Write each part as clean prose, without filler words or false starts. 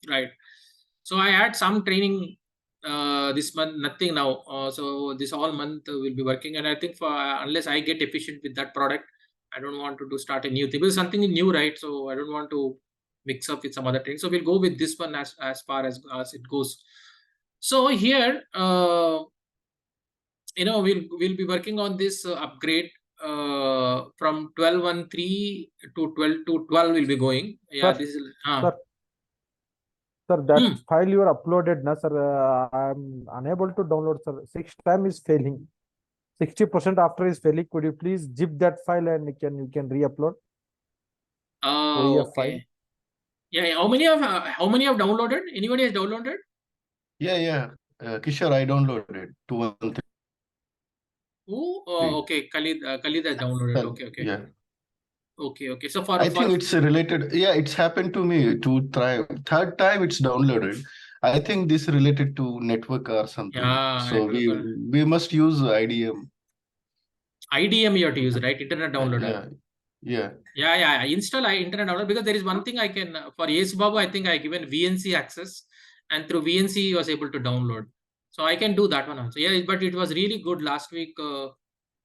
Right. So I had some training this month, nothing now. So this all month will be working, and I think for unless I get efficient with that product, I don't want to start a new thing because something new, right? So I don't want to mix up with some other thing. So we'll go with this one as far as it goes. So here, we'll be working on this upgrade from 12.13 to 12 will be going. Yeah, Sir, this is sir, sir, that hmm. file you are uploaded, na, sir, I'm unable to download, sir. 6 time is failing. 60% after is failing. Could you please zip that file and you can re-upload OEF file? Okay. Yeah. How many have downloaded? Anybody has downloaded? Yeah. Kishore, I downloaded 213. Oh, okay. Khalid has downloaded. Well, Okay. Okay. yeah. Okay. So I think it's related. Yeah, it's happened to me to try. Third time it's downloaded. I think this related to network or something. yeah, So network. we must use IDM. IDM you have to use, right? Internet downloader. Yeah. Yeah. I install internet downloader because there is one thing I can for Babu. I think I given VNC access, and through VNC he was able to download. So I can do that one also. Yeah, but it was really good last week.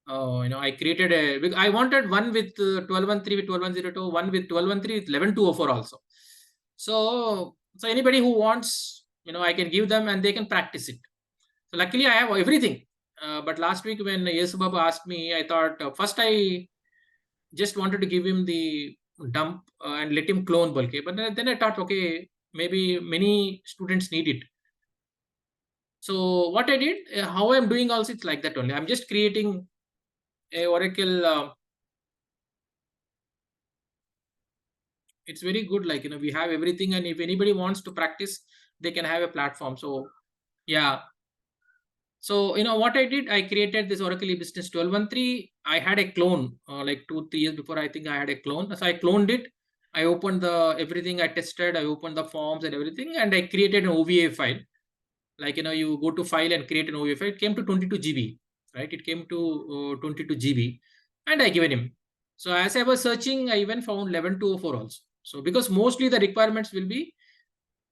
I created I wanted one with 12.13 with 12.102, one with 12.13 with 11.204 also. So anybody who wants, I can give them and they can practice it. So luckily I have everything. But last week when Babu asked me, I thought first I just wanted to give him the dump and let him clone Bulk. But then I thought, okay, maybe many students need it. So what I did, how I'm doing also, it's like that only. I'm just creating a Oracle. It's very good. Like, we have everything. And if anybody wants to practice, they can have a platform. So, yeah. So, what I did, I created this Oracle E-Business 12.13. I had a clone like 2-3 years before. I think I had a clone. So I cloned it. I opened everything I tested. I opened the forms and everything. And I created an OVA file. Like, you go to file and create an OVA file. It came to 22 GB, right? It came to 22 GB. And I given him. So as I was searching, I even found 11.204 also. So because mostly the requirements will be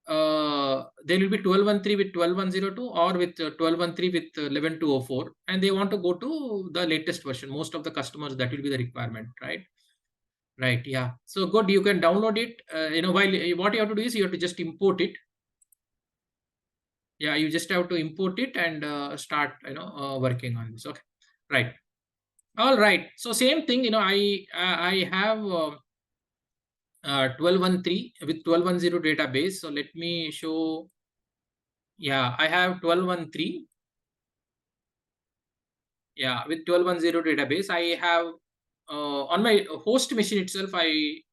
there will be 12.13 with 12.102 or with 12.13 with 11.204, and they want to go to the latest version. Most of the customers, that will be the requirement, right? Right. Yeah. So good. You can download it. While what you have to do is you have to just import it. Yeah, you just have to import it and start working on this. Okay. Right. All right. So same thing. I have 12.13 with 12.10 database. So let me show. Yeah, I have 12.13. Yeah, with 12.10 database. I have on my host machine itself. I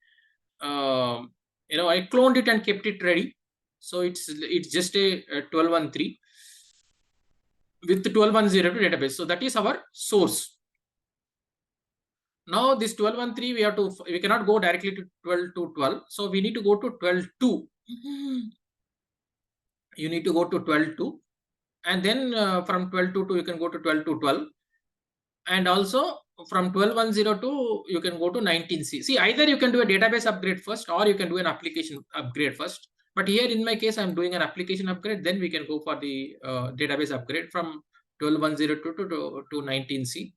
cloned it and kept it ready. So it's just a 12.13 with 12.10 database. So that is our source. Now this 12.13 we cannot go directly to 12 to 12. So we need to go to 12.2. You need to go to 12.2, and then from 12.2 you can go to 12.12, and also from 12.102 you can go to 19C. See, either you can do a database upgrade first or you can do an application upgrade first. But here in my case, I'm doing an application upgrade. Then we can go for the database upgrade from 12.102 to 19C.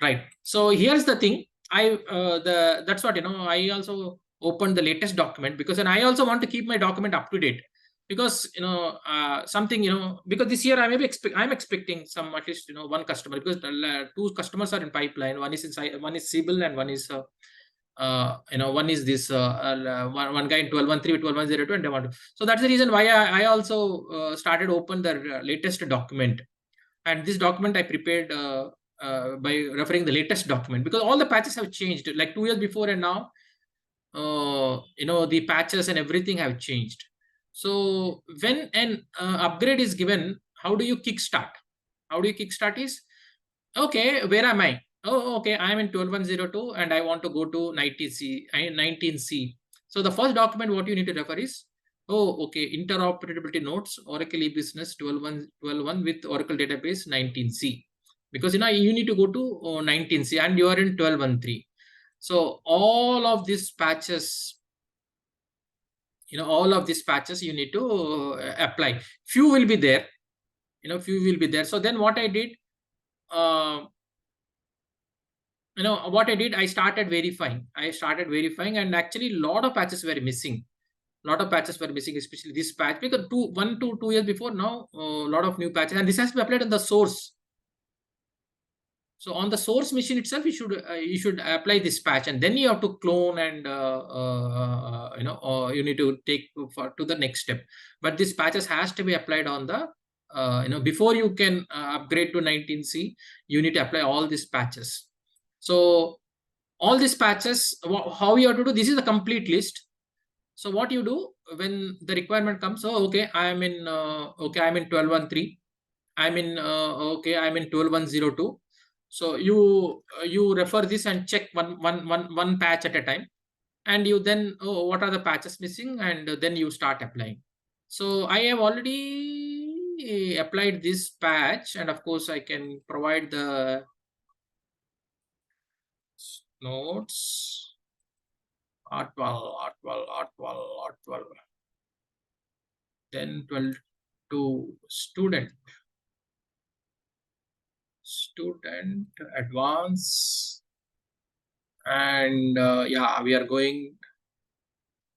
Right. So here's the thing. That's what I also opened the latest document because then I also want to keep my document up to date because something because this year I'm expecting some, at least one customer, because two customers are in pipeline. One is Siebel and one is one is this one guy in 12.13 with 12.102, and they want to. So that's the reason why I also started open the latest document. And this document I prepared by referring the latest document, because all the patches have changed like 2 years before, and now the patches and everything have changed. So when an upgrade is given, how do you kickstart? Is, okay, where am I? Oh, okay, I'm in 12.102 and I want to go to 19C. So the first document what you need to refer is, oh, okay, interoperability notes, Oracle E-Business 12.1 with Oracle Database 19C. Because you need to go to 19C and you are in 12.13. So all of these patches all of these patches you need to apply. Few will be there, few will be there. So then what I did, I started verifying. And actually a lot of patches were missing. Especially this patch, because 1 to 2 years before, now a lot of new patches, and this has to be applied on the source. So on the source machine itself, you should apply this patch, and then you have to clone and you need to take to the next step. But this patches has to be applied on the before you can upgrade to 19C. You need to apply all these patches. So all these patches, how you have to do this is a complete list. So what you do when the requirement comes, okay, I'm in 12.1.3. I'm in 12.1.02. So you refer this and check one patch at a time, and you then what are the patches missing, and then you start applying. So I have already applied this patch, and of course I can provide the notes. R12, then 12 to student advance, and yeah, we are going,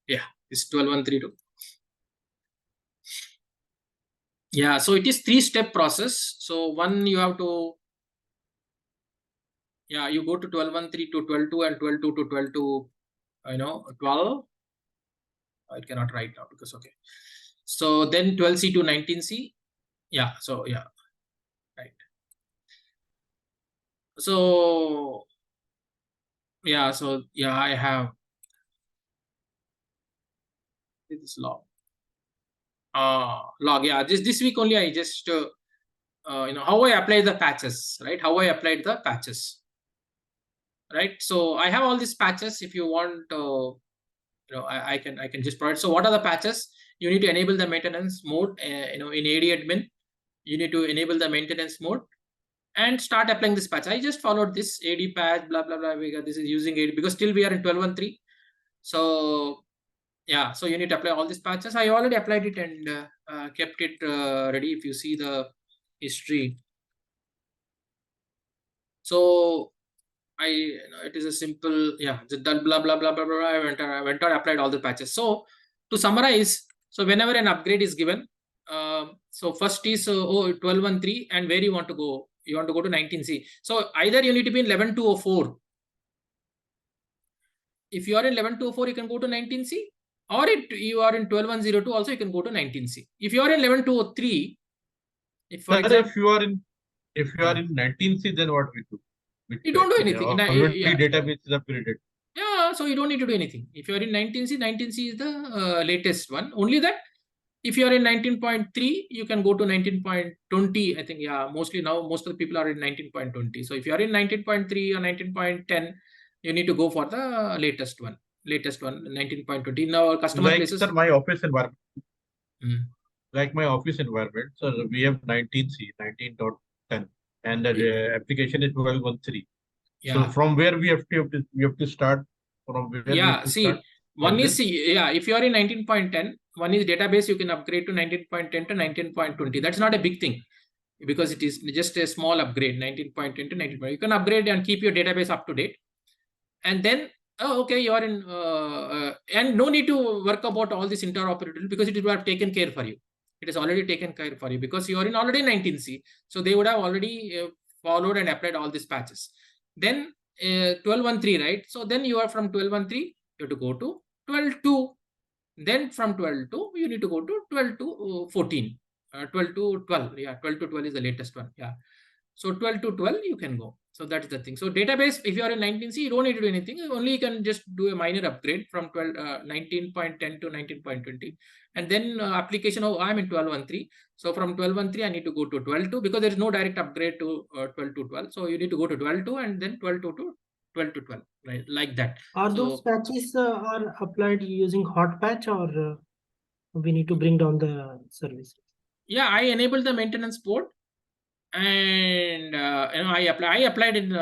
it's 12.1.3.2. Yeah, so it is 3-step process. So one, you have to, you go to 12.1.3 to 12.2 and 12.2 to 12.2, 12. I cannot write now because, okay. So then 12C to 19C. Yeah, so yeah, right. So yeah, I have this log. Yeah, this week only I just how I apply the patches, right? How I applied the patches, right? So I have all these patches. If you want, I can just provide. So what are the patches? You need to enable the maintenance mode. In AD admin, you need to enable the maintenance mode and start applying this patch. I just followed this AD patch, blah blah blah. This is using AD because still we are in 12.1.3. So yeah, so you need to apply all these patches. I already applied it and kept it ready. If you see the history, so it is a simple, just blah blah blah blah blah. I went on, applied all the patches. So to summarize, so whenever an upgrade is given, so first is 12.1.3, and where you want to go? You want to go to 19C. So either you need to be in 11.2.04. If you are in 11.2.04, you can go to 19C, or you are in 12.1.02, also you can go to 19C. If you are in 11.2.03, if for example, if you are in 19C, then what we do? You don't do anything. Database is upgraded. Yeah, so you don't need to do anything. If you are in 19C, 19C is the latest one. Only that if you are in 19.3, you can go to 19.20. I think, mostly now most of the people are in 19.20. So if you are in 19.3 or 19.10, you need to go for the latest one, 19.20. Now customer places. Sir, my office environment. Like my office environment, so we have 19C, 19.10, and the application is 12.1.3. So from where we have to start? From where? See, one is if you are in 19.10, one is database, you can upgrade to 19.10 to 19.20. That's not a big thing because it is just a small upgrade, 19.10 to 19.20. You can upgrade and keep your database up to date. And then, okay, you are in, and no need to work about all this interoperability because it will have taken care for you. It is already taken care for you because you are in already 19C. So they would have already followed and applied all these patches. Then 12.1.3, right? So then you are from 12.1.3, you have to go to 12.2. Then from 12.2, you need to go to 12.2.14. 12.2.12. Yeah, 12.2.12 is the latest one. Yeah. So 12.2.12, you can go. So that's the thing. So database, if you are in 19C, you don't need to do anything. Only you can just do a minor upgrade from 19.10 to 19.20. And then application, I'm in 12.1.3. So from 12.1.3, I need to go to 12.2 because there is no direct upgrade to 12.2.12. So you need to go to 12.2 and then 12.2 to 12.2.12, right? Like that. Are those patches are applied using hot patch, or we need to bring down the service? Yeah, I enabled the maintenance port. And I applied in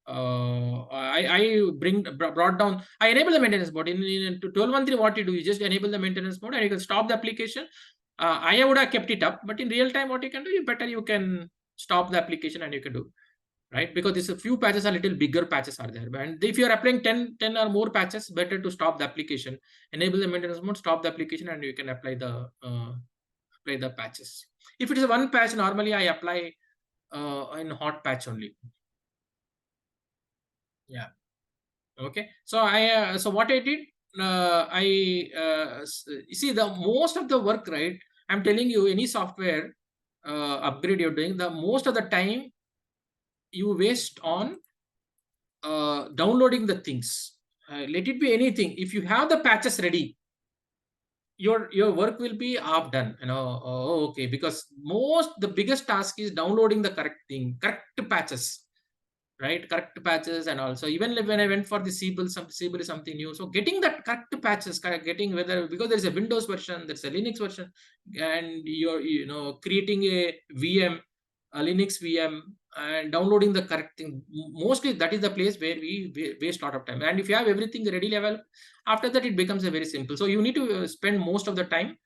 I brought down, I enable the maintenance mode. In 12.1.3, what you do, you just enable the maintenance mode and you can stop the application. I would have kept it up, but in real time, what you can do, you can stop the application and you can do, right? Because this a few patches are little bigger patches are there. And if you're applying 10 or more patches, better to stop the application, enable the maintenance mode, stop the application, and you can apply the patches. If it is one patch, normally I apply in hot patch only. Yeah. Okay. So so what I did, see the most of the work, right? I'm telling you, any software upgrade you're doing, the most of the time you waste on downloading the things. Let it be anything. If you have the patches ready, your work will be half done. Okay, because the biggest task is downloading the correct patches. Right, correct patches. And also even when I went for the Siebel is something new, so getting that correct patches, getting whether, because there's a Windows version, there's a Linux version, and you're creating a VM, a Linux VM, and downloading the correct thing, mostly that is the place where we waste a lot of time. And if you have everything readily available, after that it becomes a very simple. So you need to spend most of the time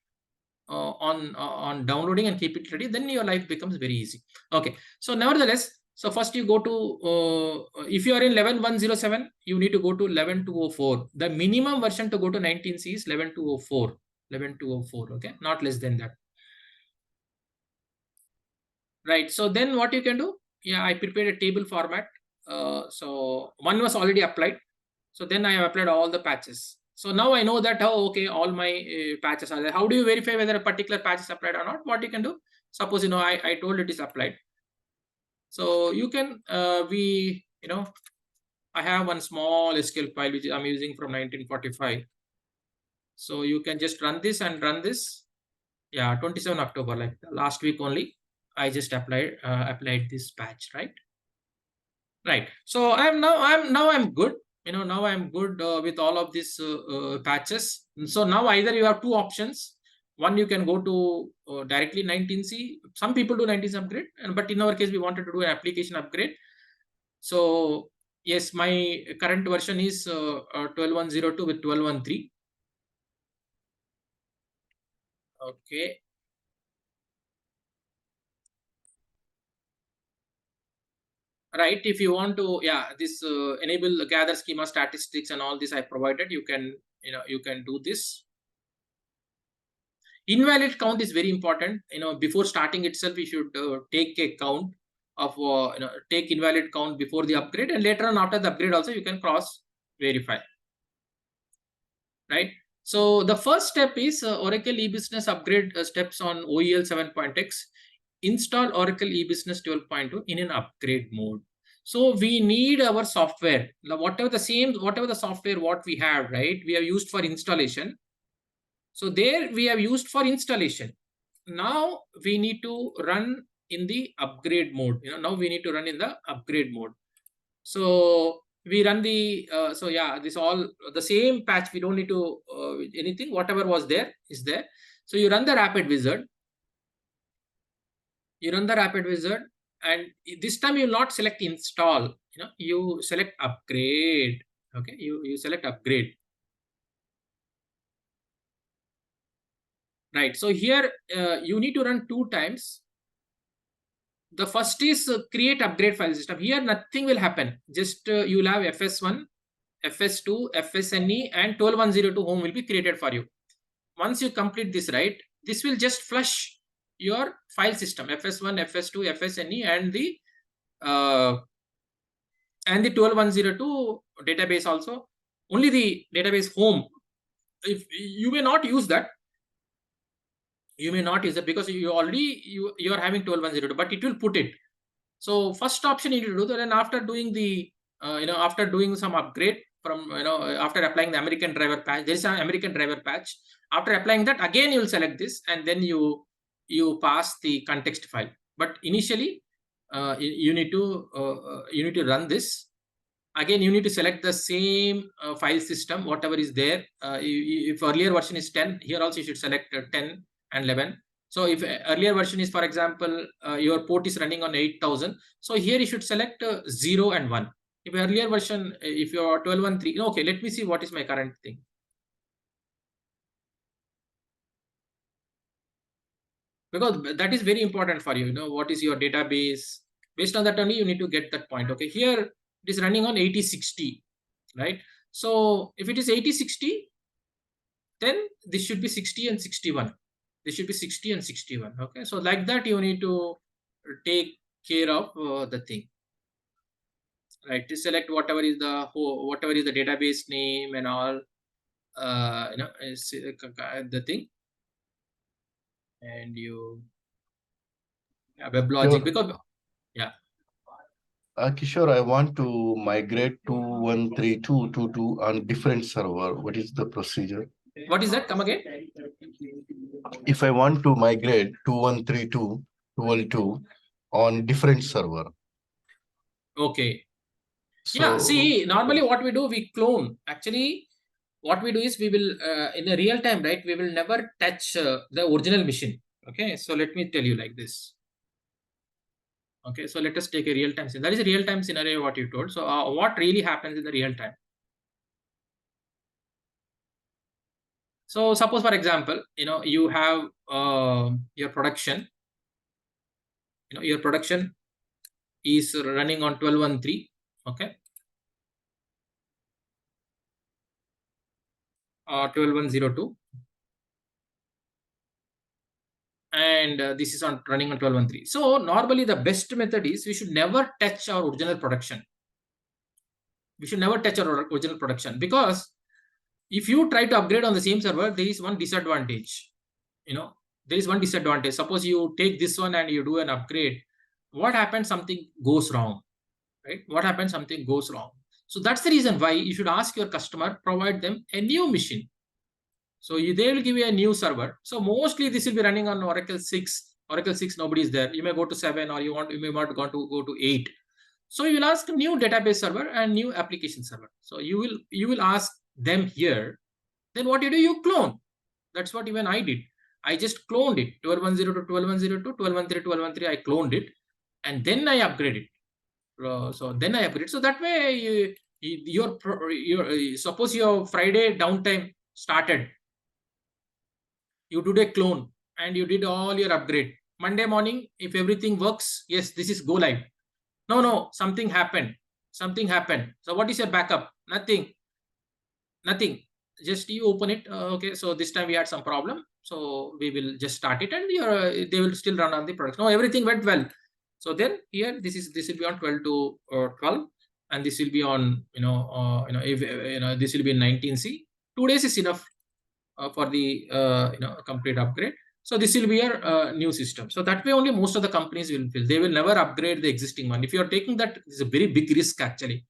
on downloading and keep it ready, then your life becomes very easy. Okay, so nevertheless, so first you go to, if you are in 11.107, you need to go to 11.204. The minimum version to go to 19C is 11.204. 11.204, okay, not less than that. Right, so then what you can do, yeah, I prepared a table format. So one was already applied. So then I have applied all the patches. So now I know that, okay, all my patches are there. How do you verify whether a particular patch is applied or not? What you can do, suppose, I told it is applied. So you can, I have one small SQL file which I'm using from 1945. So you can just run this and run this. Yeah, 27 October, like last week only, I just applied this patch, right? Right. So I'm good. Now I'm good with all of these patches. So now either you have two options. One, you can go to directly 19C. Some people do 19C upgrade, but in our case, we wanted to do an application upgrade. So yes, my current version is 12.102 with 12.1.3. Okay. Right, if you want to, this enable gather schema statistics and all this I provided, you can do this. Invalid count is very important. Before starting itself, you should take a count of take invalid count before the upgrade, and later on after the upgrade also you can cross verify. Right. So the first step is Oracle eBusiness upgrade steps on OEL 7.x. Install Oracle eBusiness 12.2 in an upgrade mode. So we need our software, whatever the software what we have, right? We have used for installation. So there we have used for installation. Now we need to run in the upgrade mode. Now we need to run in the upgrade mode. So we run the this all the same patch. We don't need to anything. Whatever was there is there. So you run the Rapid Wizard. And this time you will not select install. You select upgrade. Okay, you select upgrade. Right. So here you need to run 2 times. The first is create upgrade file system. Here nothing will happen. Just you will have FS1, FS2, FSNE, and 12.102 home will be created for you. Once you complete this, right, this will just flush your file system, FS1, FS2, FSNE, and the 12.102 database also. Only the database home. If you may not use that. You may not use it because you are having 12.102, but it will put it. So first option you need to do that, and after doing the after doing some upgrade from after applying the American driver patch, there is an American driver patch. After applying that, again you will select this, and then you pass the context file. But initially you need to run this. Again, you need to select the same file system, whatever is there. If earlier version is 10, here also you should select 10 and 11. So if earlier version is, for example, your port is running on 8000, so here you should select 0 and 1. If earlier version, if you are 12.1.3, okay, let me see what is my current thing. Because that is very important for you, you know, what is your database. Based on that only, you need to get that point. Okay, here it is running on 8060, right? So if it is 8060, then this should be 60 and 61. This should be 60 and 61. Okay, so like that, you need to take care of the thing, right? To select whatever is the database name and all, you know, is the thing, and you WebLogic, because yeah. Kishore, I want to migrate 213222 on different server. What is the procedure? What is that? Come again. If I want to migrate 2132 on different server. Okay. So, Yeah, see, normally what we do, we clone. Actually, what we do is we will, in the real time, right, we will never touch the original machine. Okay, so let me tell you like this. Okay, so let us take a real time scenario. That is a real time scenario what you told. So what really happens in the real time? So suppose, for example, you know, you have your production. You know, your production is running on 12.1.3. Okay. 12.1.02. And this is on running on 12.1.3. So normally the best method is we should never touch our original production. We should never touch our original production, because if you try to upgrade on the same server, there is one disadvantage. You know, there is one disadvantage. Suppose you take this one and you do an upgrade. What happens? Something goes wrong, right? What happens? Something goes wrong. So that's the reason why you should ask your customer, provide them a new machine. So they will give you a new server. So mostly this will be running on Oracle 6. Oracle 6, nobody is there. You may go to 7, or you may want to go to 8. So you will ask new database server and new application server. So you will ask them here. Then what you do? You clone. That's what even I did. I just cloned it. 12.1.0 to 12.1.02, 12.1.3 to 12.1.3. I cloned it, and then I upgraded. So then I upgrade. So that way, suppose your Friday downtime started. You did a clone and you did all your upgrade. Monday morning, if everything works, yes, this is go live. No, something happened. Something happened. So what is your backup? Nothing. Just you open it. Okay, so this time we had some problem. So we will just start it, and they will still run on the product. No, everything went well. So then here, this will be on 12 to 12, and this will be on this will be in 19C. 2 days is enough for the complete upgrade. So this will be your new system. So that way only most of the companies will feel. They will never upgrade the existing one. If you are taking that, it's a very big risk actually.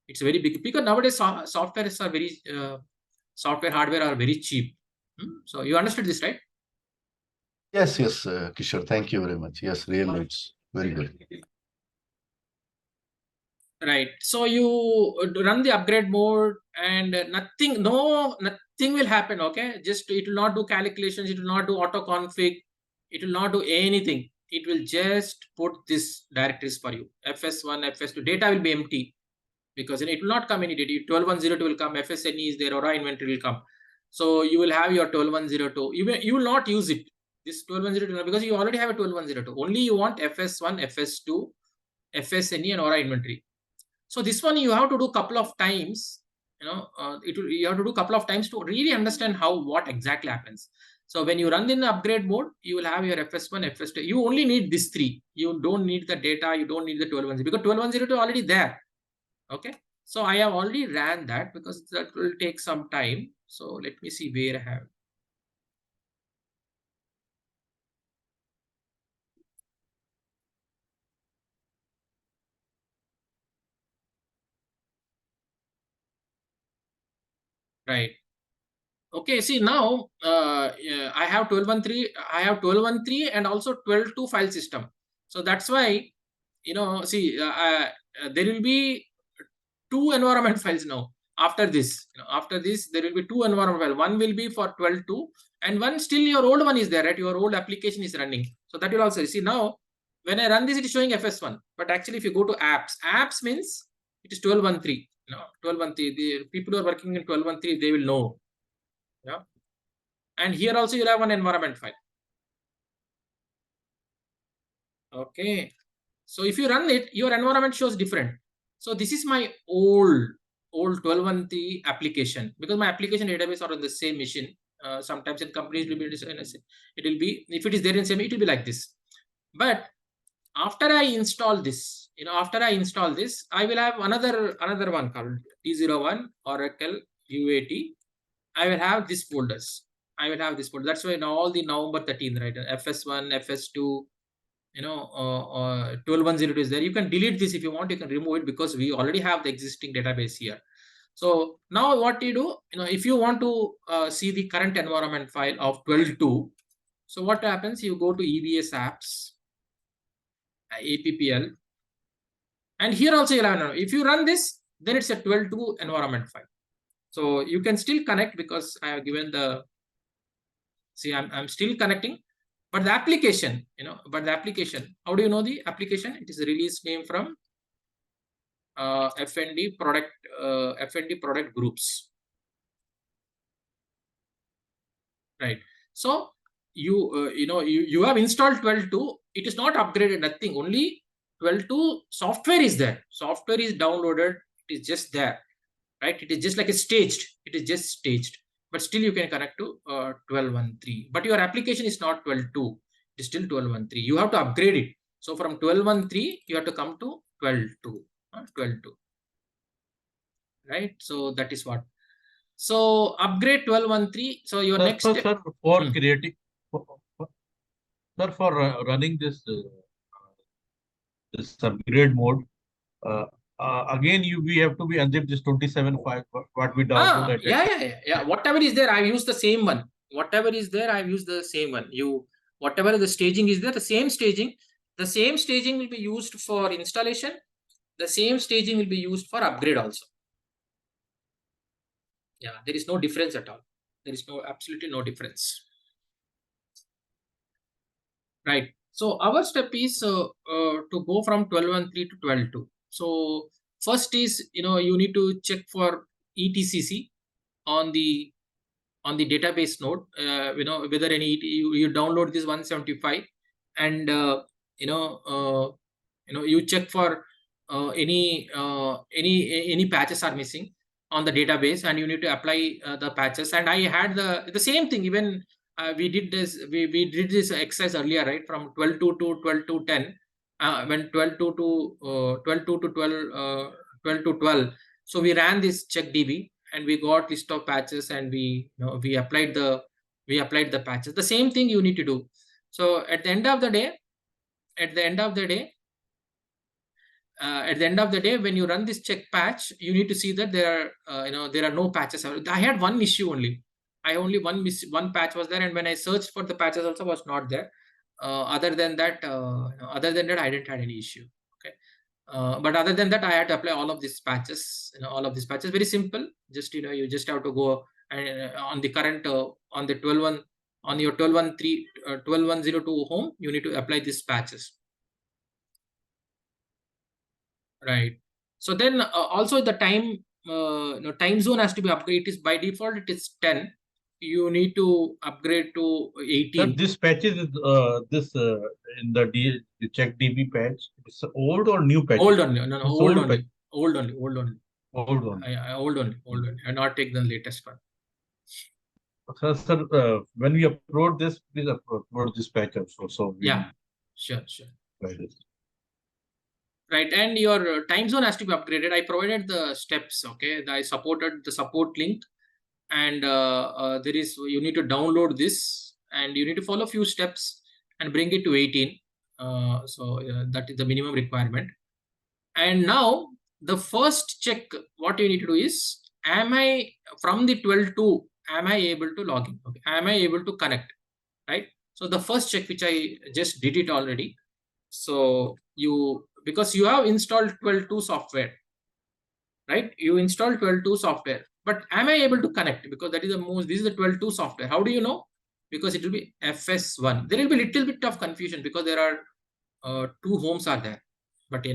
It's very big, because nowadays software hardware are very cheap. So you understood this, right? Yes, Kishore, thank you very much. Yes, really, it's very good. Right. So you run the upgrade mode, and nothing will happen. Okay, just it will not do calculations. It will not do auto config. It will not do anything. It will just put this directories for you. FS1, FS2 data will be empty, because it will not come any data. 12.1.02 will come. FSNE is there. Aura inventory will come. So you will have your 12.1.02. You will not use it. This 12.1.02, because you already have a 12.1.02. Only you want FS1, FS2, FSNE, and Aura inventory. So this one you have to do a couple of times. You have to do a couple of times to really understand what exactly happens. So when you run in the upgrade mode, you will have your FS1, FS2. You only need these 3. You don't need the data. You don't need the 12.1.02, because 12.1.02 is already there. Okay. So I have already ran that, because that will take some time. So let me see where I have. Right. Okay, see now I have 12.1.3, and also 12.2 file system. So that's why, see, there will be 2 environment files now. After this, there will be 2 environment files. One will be for 12.2, and one still your old one is there, right? Your old application is running. So that will also see now when I run this, it is showing FS1. But actually, if you go to apps means it is 12.1.3. 12.1.3. The people who are working in 12.1.3, they will know. Yeah. And here also you'll have one environment file. Okay. So if you run it, your environment shows different. So this is my old 12.1.3 application, because my application database are on the same machine. Sometimes in companies it will be, if it is there in same, it will be like this. But after I install this, I will have another one called T01 Oracle UAT. I will have these folders. That's why now all the November 13th, right? FS1, FS2, 12.1.02 is there. You can delete this if you want. You can remove it because we already have the existing database here. So now what you do, if you want to see the current environment file of 12.2, so what happens? You go to EBS apps, APPL, and here also you'll have, if you run this, then it's a 12.2 environment file. So you can still connect because I have given the, see, I'm still connecting, but the application, how do you know the application? It is a release name from FND product groups, right? So you have installed 12.2. It is not upgraded, nothing. Only 12.2 software is there. Software is downloaded. It is just there, right? It is just like a staged. It is just staged. But still you can connect to 12.1.3. But your application is not 12.2. It is still 12.1.3. You have to upgrade it. So from 12.1.3, you have to come to 12.2. 12.2. Right? So that is what. So upgrade 12.1.3. So your next step. Sir, for creating, sir, for running this this upgrade mode, again we have to be unzip this 27 file what we downloaded. Yeah. Whatever is there, I've used the same one. Whatever is there, I've used the same one. Whatever the staging is there, the same staging will be used for installation. The same staging will be used for upgrade also. Yeah, there is no difference at all. There is absolutely no difference. Right. So our step is to go from 12.1.3 to 12.2. So first is, you need to check for ETCC on the database node. Whether any you download this 175, and you check for any patches are missing on the database, and you need to apply the patches. And I had the same thing. Even we did this. We did this exercise earlier, right? From 12.2 to 12.2.10. When 12.2 to 12.2 to 12.2.12. So we ran this checkdb and we got list of patches, and we applied the patches. The same thing you need to do. So at the end of the day, when you run this check patch, you need to see that there are no patches. I had one issue only. One patch was there, and when I searched for the patches also was not there. Other than that, I didn't have any issue. Okay. But other than that, I had to apply all of these patches. Very simple. Just you just have to go and on the current on the 12.1 on your 12.1.3 12.1.02 home, you need to apply these patches. Right. So then also the time time zone has to be upgraded. It is by default it is 10. You need to upgrade to 18. Sir, this patches is in the checkdb patch. It's old or new patch? Old only. No, old only. Old only. Old one. Old only. I not take the latest one. Sir, when we upload this, please upload this patch also. So yeah, sure. Right, and your time zone has to be upgraded. I provided the steps. Okay, I supported the support link, and you need to download this, and you need to follow a few steps and bring it to 18. So that is the minimum requirement. And now the first check, what you need to do is, am I from the 12.2? Am I able to log in? Okay, am I able to connect? Right. So the first check, which I just did it already. So because you have installed 12.2 software, right? You installed 12.2 software, but am I able to connect? Because that is this is the 12.2 software. How do you know? Because it will be FS1. There will be a little bit of confusion because there are 2 homes are there, but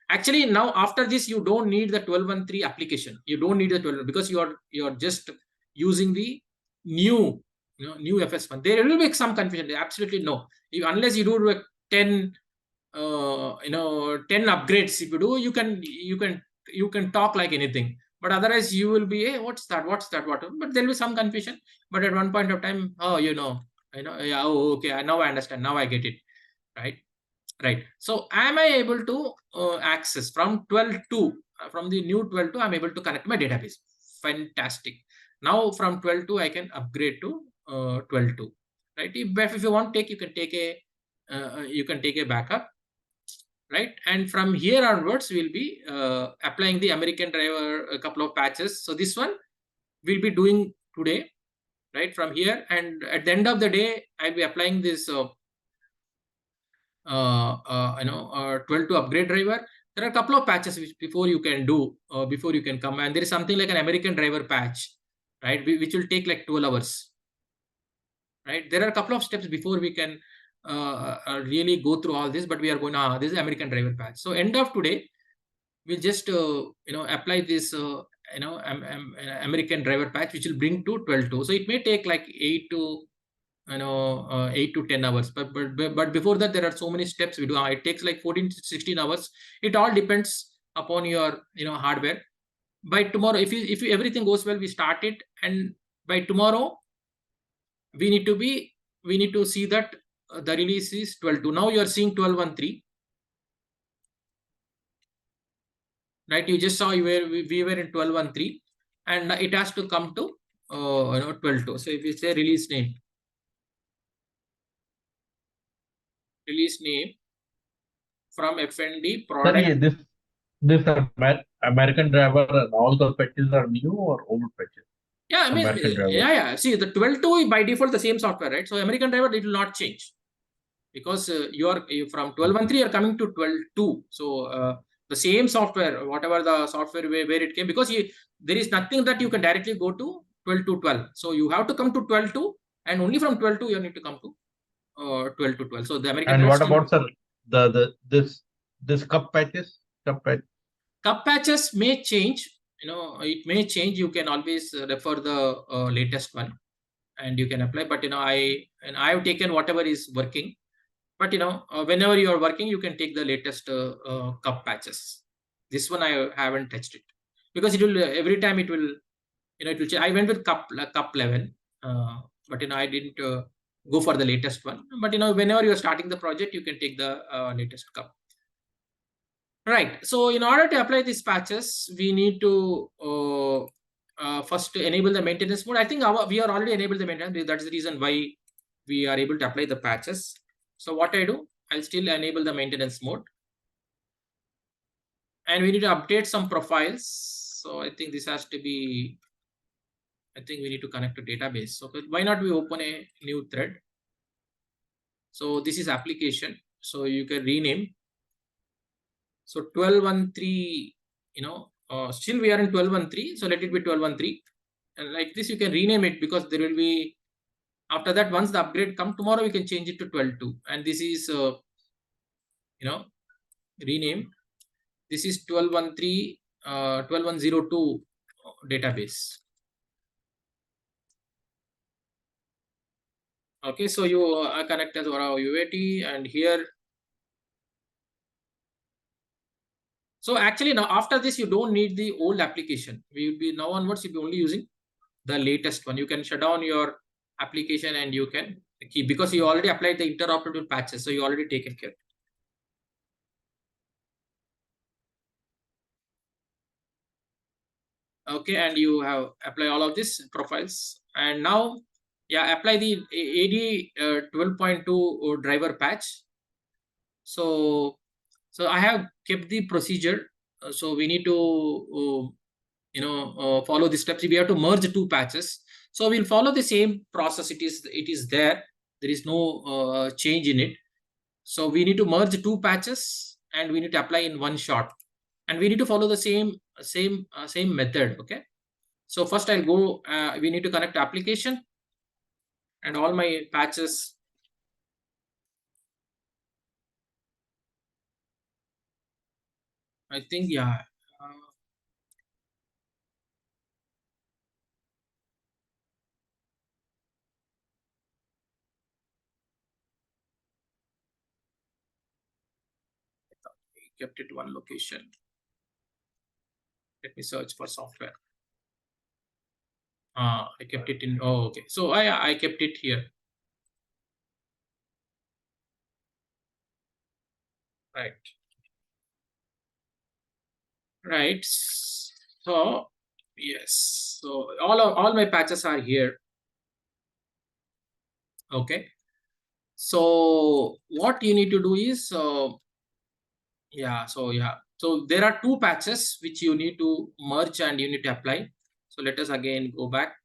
Actually, now after this, you don't need the 12.1.3 application. You don't need the 12 because you're just using the new new FS1. There will be some confusion. Absolutely no. Unless you do 10 10 upgrades, if you do, you can talk like anything. But otherwise, you will be, hey, what's that? But there will be some confusion. But at one point of time, oh, yeah, oh, okay, now I understand. Now I get it, right? Right. So am I able to access from 12.2, from the new 12.2, I'm able to connect my database. Fantastic. Now from 12.2, I can upgrade to 12.2, right? If you want to take, you can take a backup, right? And from here onwards, we'll be applying the American driver, a couple of patches. So this one we'll be doing today, right? From here, and at the end of the day, I'll be applying this 12.2 upgrade driver. There are a couple of patches which before you can do, before you can come, and there is something like an American driver patch, right? Which will take like 12 hours, right? There are a couple of steps before we can really go through all this, but we are going to, this is American driver patch. So end of today, we'll just, apply this, American driver patch, which will bring to 12.2. So it may take like 8 to 10 hours, but before that, there are so many steps we do. It takes like 14 to 16 hours. It all depends upon your hardware. By tomorrow, if everything goes well, we start it, and by tomorrow we need to see that the release is 12.2. Now you are seeing 12.1.3, right? You just saw we were in 12.1.3, and it has to come to 12.2. So if you say release name from FND product. Sorry, this American driver and all the patches are new or old patches? Yeah, I mean, yeah. See, the 12.2 by default the same software, right? So American driver, it will not change because you from 12.1.3 you're coming to 12.2. So the same software, whatever the software where it came, because there is nothing that you can directly go to 12.2.12. So you have to come to 12.2, and only from 12.2 you need to come to 12.2.12. So the American. And what about, sir, this cup patches? Cup patches may change. It may change. You can always refer the latest one, and you can apply. But I have taken whatever is working. But whenever you are working, you can take the latest cup patches. This one I haven't touched it because it will every time it will it will change. I went with cup 11, but I didn't go for the latest one. But whenever you are starting the project, you can take the latest cup. Right. So in order to apply these patches, we need to first enable the maintenance mode. I think we are already enabled the maintenance. That's the reason why we are able to apply the patches. So what I do, I'll still enable the maintenance mode. And we need to update some profiles. So I think this has to be, I think we need to connect to database. So why not we open a new thread? So this is application. So you can rename. So 12.1.3, still we are in 12.1.3. So let it be 12.1.3. And like this, you can rename it because there will be, after that, once the upgrade comes tomorrow, we can change it to 12.2. And this is, rename. This is 12.1.3, 12.1.02 database. Okay, so you connect as UAT, and here. So actually now after this, you don't need the old application. We will be now onwards, you'll be only using the latest one. You can shut down your application and you can keep, because you already applied the interoperable patches. So you already taken care. Okay, and you have apply all of these profiles, and now apply the AD 12.2 driver patch. So I have kept the procedure. So we need to follow the steps. We have to merge two patches. So we'll follow the same process. It is there. There is no change in it. So we need to merge two patches, and we need to apply in one shot. And we need to follow the same method. Okay. So first I'll go. We need to connect application, and all my patches. I think, yeah. Kept it one location. Let me search for software. I kept it in. Oh, okay. So I kept it here. Right. Right. So yes. So all my patches are here. Okay. So what you need to do is yeah. So there are two patches which you need to merge and you need to apply. So let us again go back.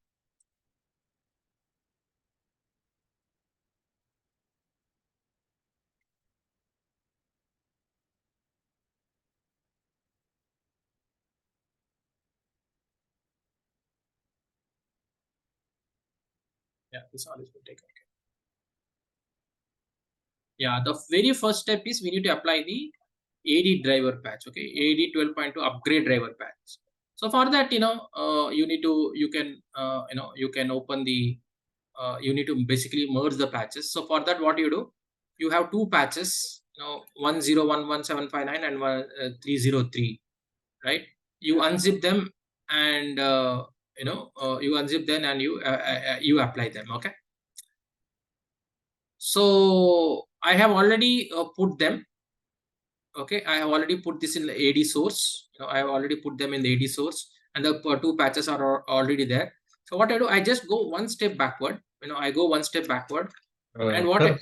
Yeah, this all is going to take. Okay. Yeah, the very first step is we need to apply the AD driver patch. Okay, AD 12.2 upgrade driver patch. So for that, you need to, you can open the, you need to basically merge the patches. So for that, what you do, you have two patches, 1011759 and 303, right? You unzip them and you unzip them and you apply them. Okay. So I have already put them. Okay, I have already put this in the AD source. I have already put them in the AD source, and the two patches are already there. So what I do, I just go one step backward. I go one step backward, and what? Sir,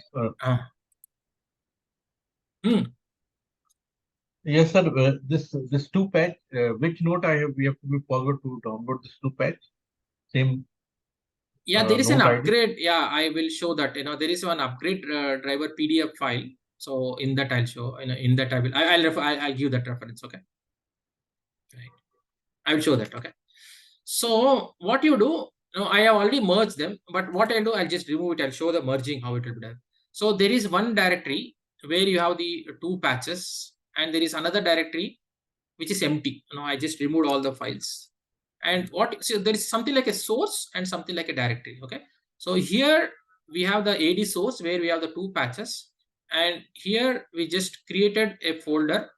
yes, sir. This two patch. Which note we have to be forward to download this two patch? Same. Yeah, there is an node upgrade. Yeah, I will show that. There is one upgrade driver PDF file. So in that I'll show. In that I'll give that reference. Okay. Right. I will show that. Okay. So what you do, I have already merged them, but what I'll do, I'll just remove it. I'll show the merging, how it will be done. So there is one directory where you have the two patches, and there is another directory which is empty. I just removed all the files. And so there is something like a source and something like a directory. Okay. So here we have the AD source where we have the two patches, and here we just created a folder.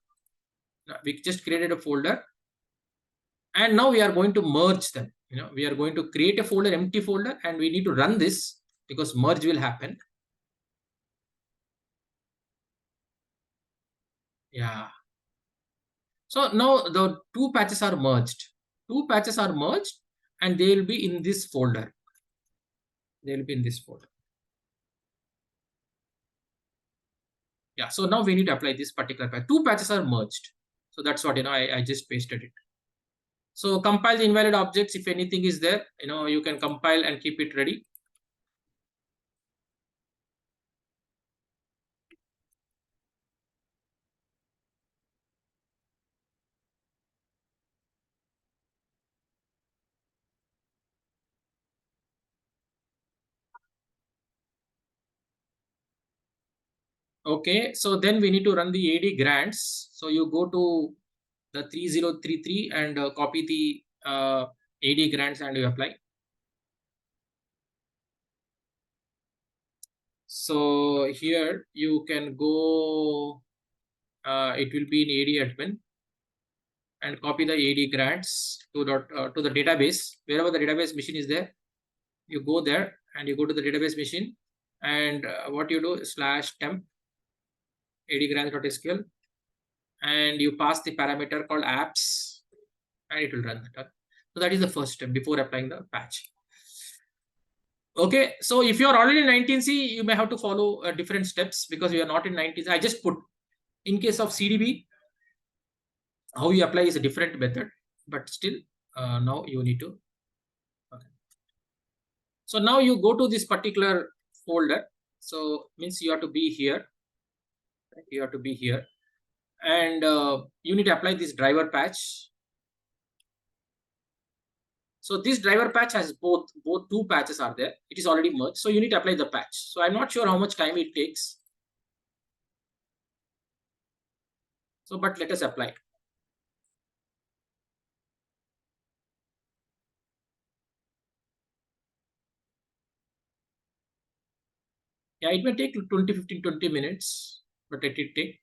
And now we are going to merge them. We are going to create a folder, empty folder, and we need to run this because merge will happen. Yeah. So now the two patches are merged. And they will be in this folder. Yeah. So now we need to apply this particular patch. Two patches are merged. So that's what, I just pasted it. So compile the invalid objects. If anything is there, you can compile and keep it ready. Okay, so then we need to run the AD grants. So you go to the 3033 and copy the AD grants and you apply. So here you can go, it will be in AD admin, and copy the AD grants to the database. Wherever the database machine is there, you go there and you go to the database machine, and what you do is /temp adgrants.sql, and you pass the parameter called apps, and it will run that. So that is the first step before applying the patch. Okay, so if you are already in 19C, you may have to follow different steps because we are not in 19C. I just put, in case of CDB, how you apply is a different method, but still now you need to. Okay. So now you go to this particular folder. So means you have to be here. You have to be here, and you need to apply this driver patch. So this driver patch has both two patches are there. It is already merged. So you need to apply the patch. So I'm not sure how much time it takes. So, but let us apply. Yeah, it may take 20, 15, 20 minutes, but it will take.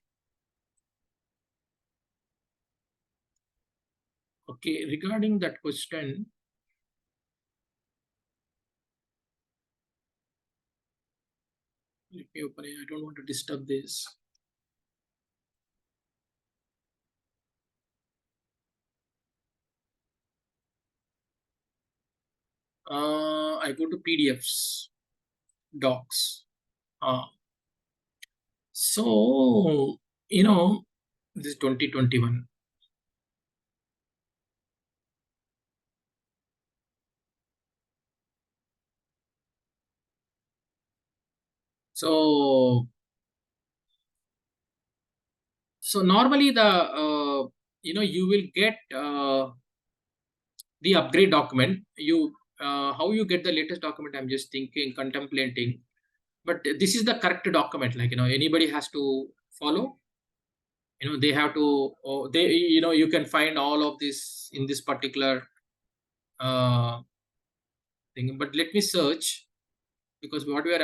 Okay, regarding that question, let me open it. I don't want to disturb this. I go to PDFs, docs. So, you know, this is 2021. So normally the, you will get the upgrade document. How you get the latest document, I'm just thinking, contemplating. But this is the correct document, like, anybody has to follow. They have to, you can find all of this in this particular thing. But let me search, because what we are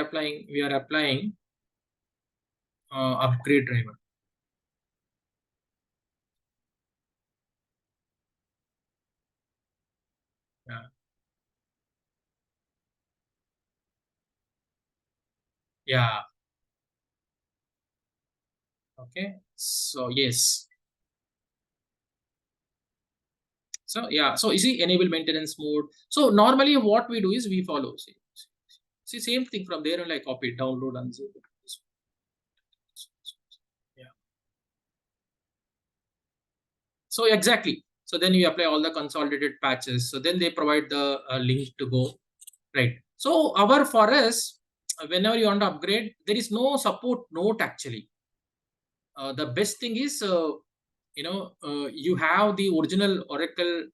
applying upgrade driver. Yeah. Yeah. Okay. So yes. So yeah. So you see, enable maintenance mode. So normally what we do is we follow. See same thing from there, and like copy, download, unzip. Yeah. So exactly. So then you apply all the consolidated patches. So then they provide the link to go. Right. So for us, whenever you want to upgrade, there is no support note actually. The best thing is, you have the original Oracle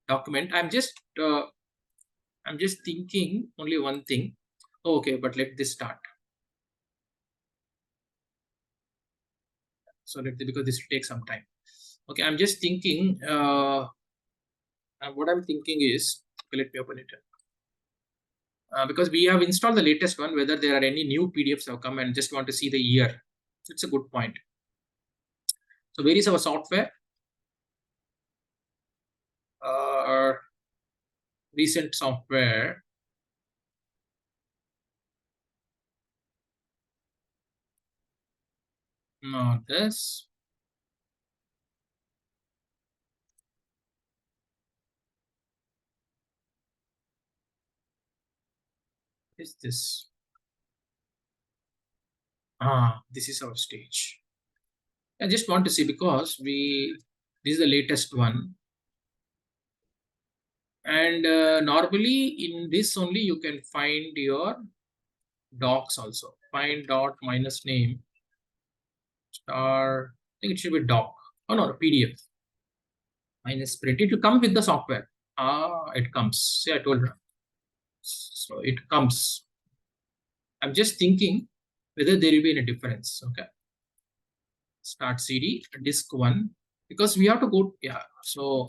document. I'm just thinking only one thing. Okay, but let this start. So because this will take some time. Okay, I'm just thinking. What I'm thinking is, okay, let me open it. Because we have installed the latest one, whether there are any new PDFs have come, and just want to see the year. It's a good point. So where is our software? Recent software. Not this. Is this? This is our stage. I just want to see, because this is the latest one. And normally in this only you can find your docs also. Find dot minus name star. I think it should be doc. Oh no, PDF. Minus print. It will come with the software. It comes. See, I told you. So it comes. I'm just thinking whether there will be any difference. Okay. Start CD, disk 1, because we have to go. Yeah. So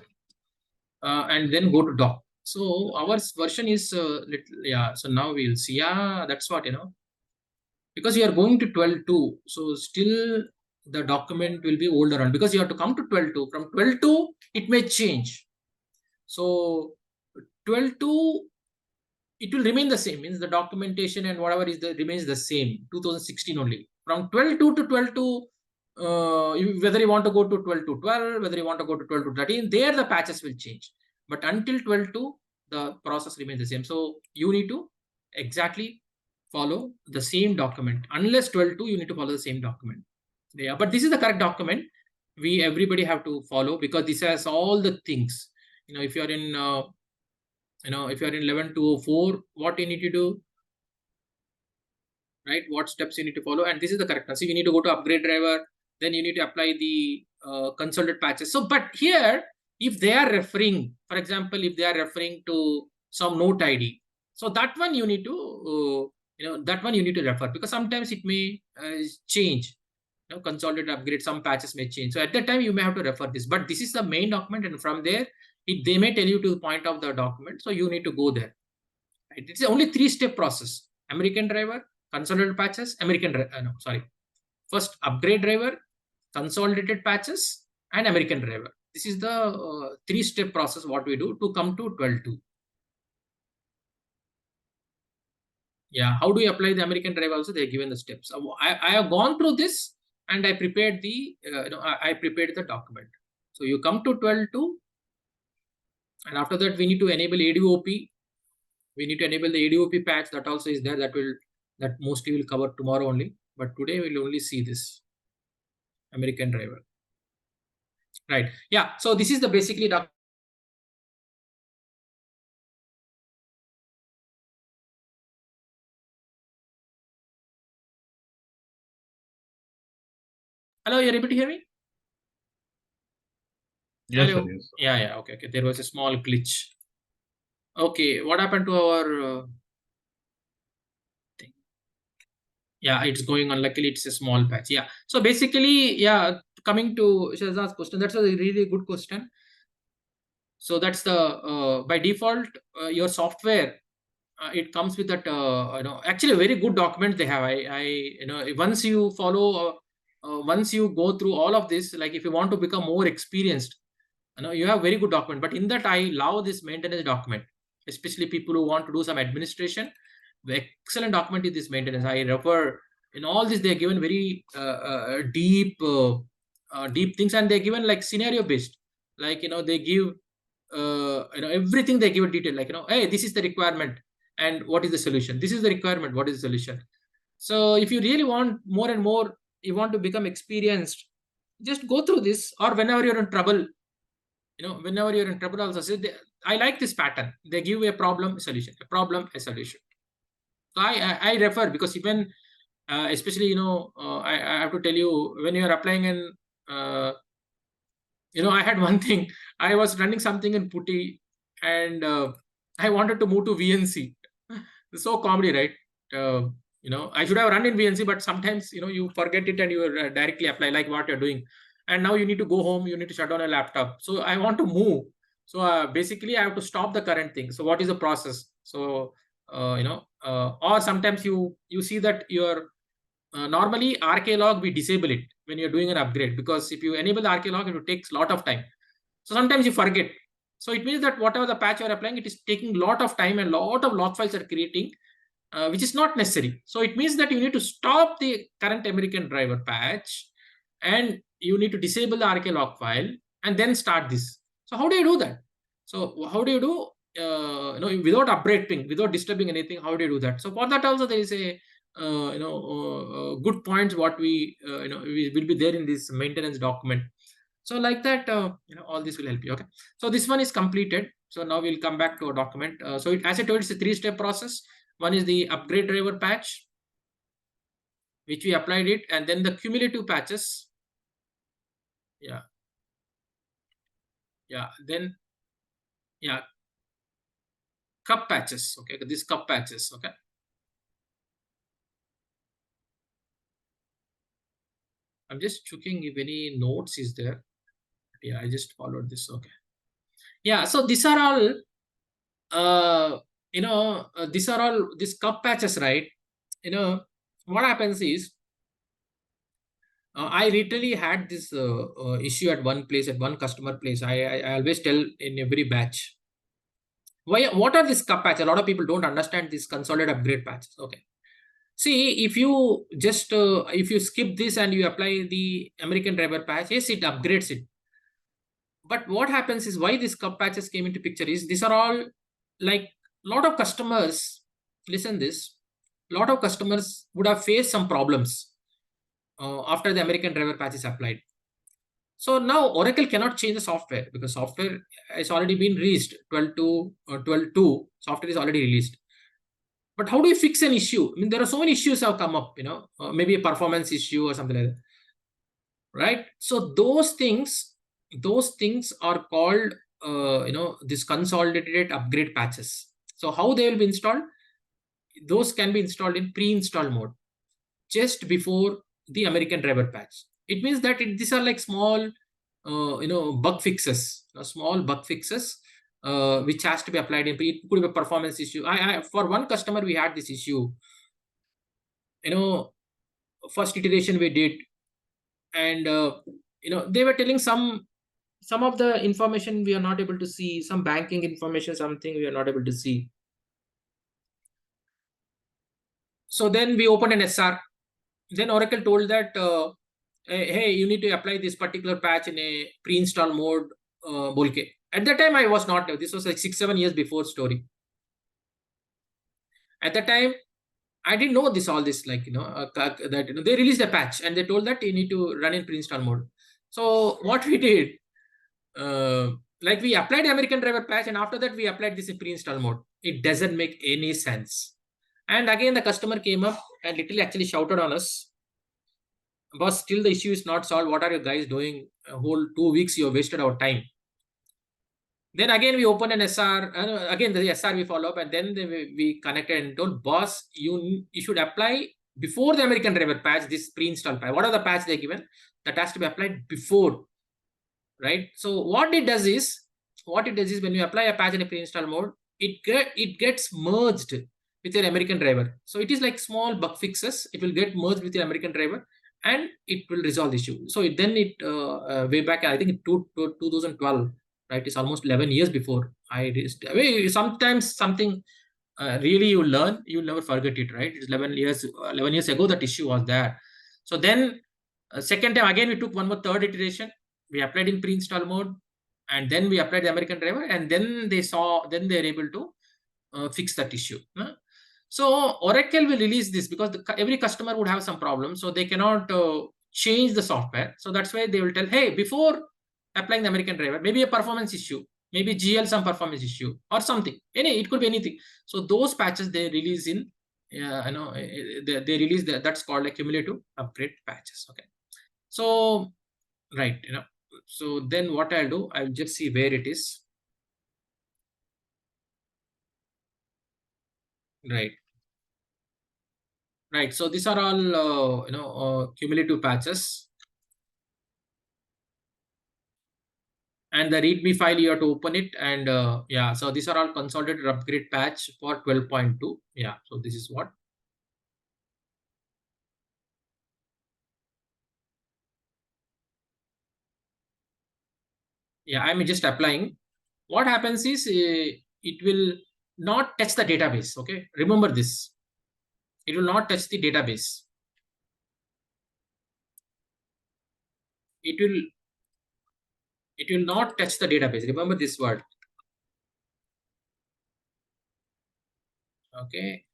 and then go to doc. So our version is little, yeah. So now we'll see. Yeah, that's what, because you are going to 12.2. So still the document will be older on, because you have to come to 12.2. From 12.2, it may change. So 12.2, it will remain the same. Means the documentation and whatever remains the same. 2016 only. From 12.2 to 12.2, whether you want to go to 12.2.12, whether you want to go to 12.2.13, there the patches will change. But until 12.2, the process remains the same. So you need to exactly follow the same document. Unless 12.2, you need to follow the same document. Yeah, but this is the correct document. Everybody have to follow, because this has all the things. If you are in if you are in 11.204, what you need to do, right? What steps you need to follow, and this is the correct one. See, we need to go to upgrade driver, then you need to apply the consolidated patches. So, but here, if they are referring, for example, if they are referring to some note ID, so that one you need to, that one you need to refer, because sometimes it may change. Consolidate upgrade, some patches may change. So at that time, you may have to refer this. But this is the main document, and from there, they may tell you to the point of the document. So you need to go there. Right? It's only 3-step process: American driver, consolidated patches, first upgrade driver, consolidated patches, and American driver. This is the 3-step process what we do to come to 12.2. Yeah, how do you apply the American driver? Also, they are given the steps. I have gone through this and I prepared the I prepared the document. So you come to 12.2, and after that we need to enable ADOP. We need to enable the ADOP patch, that also is there. That mostly will cover tomorrow only. But today we'll only see this American driver. Right. Yeah. So this is the basically document. Hello, you're able to hear me? Yes, Hello? sir, yes, sir. Yeah. Okay. There was a small glitch. Okay. What happened to our thing? Yeah, it's going on. Luckily, it's a small patch. Yeah. So basically, yeah, coming to Shahzad's question, that's a really good question. So that's the by default, your software, it comes with that, actually a very good document they have. Once you follow, once you go through all of this, like if you want to become more experienced, you have very good document. But in that, I love this maintenance document, especially people who want to do some administration. The excellent document is this maintenance. I refer in all this, they're given very deep things, and they're given like scenario based. Like, they give everything, they give a detail, like, hey, this is the requirement and what is the solution. This is the requirement, what is the solution. So if you really want more and more, you want to become experienced, just go through this. Or whenever you're in trouble, whenever you're in trouble also, say I like this pattern. They give a problem, a solution, a problem, a solution. So I refer, because even especially, I have to tell you, when you're applying in I had one thing. I was running something in Putty, and I wanted to move to VNC. It's so comedy, right? I should have run in VNC, but sometimes, you forget it and you directly apply, like what you're doing. And now you need to go home, you need to shut down a laptop. So I want to move. So basically, I have to stop the current thing. So what is the process? So, or sometimes you see that your normally RK-log, we disable it when you're doing an upgrade, because if you enable the RK-log, it takes a lot of time. So sometimes you forget. So it means that whatever the patch you're applying, it is taking a lot of time, and a lot of log files are creating, which is not necessary. So it means that you need to stop the current American driver patch, and you need to disable the RK-log file and then start this. So how do you do that? So how do you do, without upgrading, without disturbing anything, how do you do that? So for that also, there is a good points what we will be there in this maintenance document. So like that, all this will help you. Okay, so this one is completed. So now we'll come back to a document. So as I told, it's a 3-step process. One is the upgrade driver patch, which we applied it, and then the cumulative patches. Then cup patches. Okay, these cup patches. Okay. I'm just checking if any notes is there. Yeah, I just followed this. Okay. Yeah, so these are all, these are all these cup patches, right? What happens is, I literally had this issue at one place, at one customer place. I always tell in every batch. What are these cup patches? A lot of people don't understand these consolidated upgrade patches. Okay. See, if you just if you skip this and you apply the American driver patch, yes, it upgrades it. But what happens is, why these cup patches came into picture is, these are all like a lot of customers. Listen this, a lot of customers would have faced some problems after the American driver patch is applied. So now Oracle cannot change the software, because software has already been released. 12.2 software is already released. But how do you fix an issue? I mean, there are so many issues have come up, maybe a performance issue or something like that, right? So those things are called, this consolidated upgrade patches. So how they will be installed? Those can be installed in pre-install mode, just before the American driver patch. It means that these are like small, bug fixes, small bug fixes, which has to be applied in. It could be a performance issue. For one customer, we had this issue. first iteration we did, and they were telling some of the information we are not able to see, some banking information, something we are not able to see. So then we opened an SR. Then Oracle told that, hey, you need to apply this particular patch in a pre-install mode, Bolke. At that time, I was not. This was like 6-7 years before story. At that time, I didn't know all this, like, that they released a patch and they told that you need to run in pre-install mode. So what we did, like we applied American driver patch, and after that we applied this in pre-install mode. It doesn't make any sense. And again, the customer came up and literally actually shouted on us, boss, still the issue is not solved. What are you guys doing? A whole 2 weeks you have wasted our time. Then again we opened an SR, again the SR we follow up, and then we connected and told, boss, you should apply before the American driver patch, this pre-install patch. What are the patch they given? That has to be applied before, right? So what it does is when you apply a patch in a pre-install mode, it gets merged with your American driver. So it is like small bug fixes. It will get merged with your American driver and it will resolve the issue. So way back, I think 2012, right? It's almost 11 years before sometimes something really you learn, you'll never forget it, right? It's 11 years ago that issue was there. So then second time again we took one more third iteration. We applied in pre-install mode, and then we applied the American driver, and then they're able to fix that issue. So Oracle will release this because every customer would have some problem, so they cannot change the software. So that's why they will tell, hey, before applying the American driver, maybe a performance issue, maybe GL some performance issue or something. It could be anything. So those patches they release in, they release that's called a cumulative upgrade patches. Okay. So right, so then what I'll do, I'll just see where it is. Right. So these are all, cumulative patches. And the README file, you have to open it. And yeah, so these are all consolidated upgrade patch for 12.2. Yeah, so this is what. Yeah, I'm just applying. What happens is it will not touch the database. Okay, remember this. It will not touch the database. It will not touch the database. Remember this word. Okay.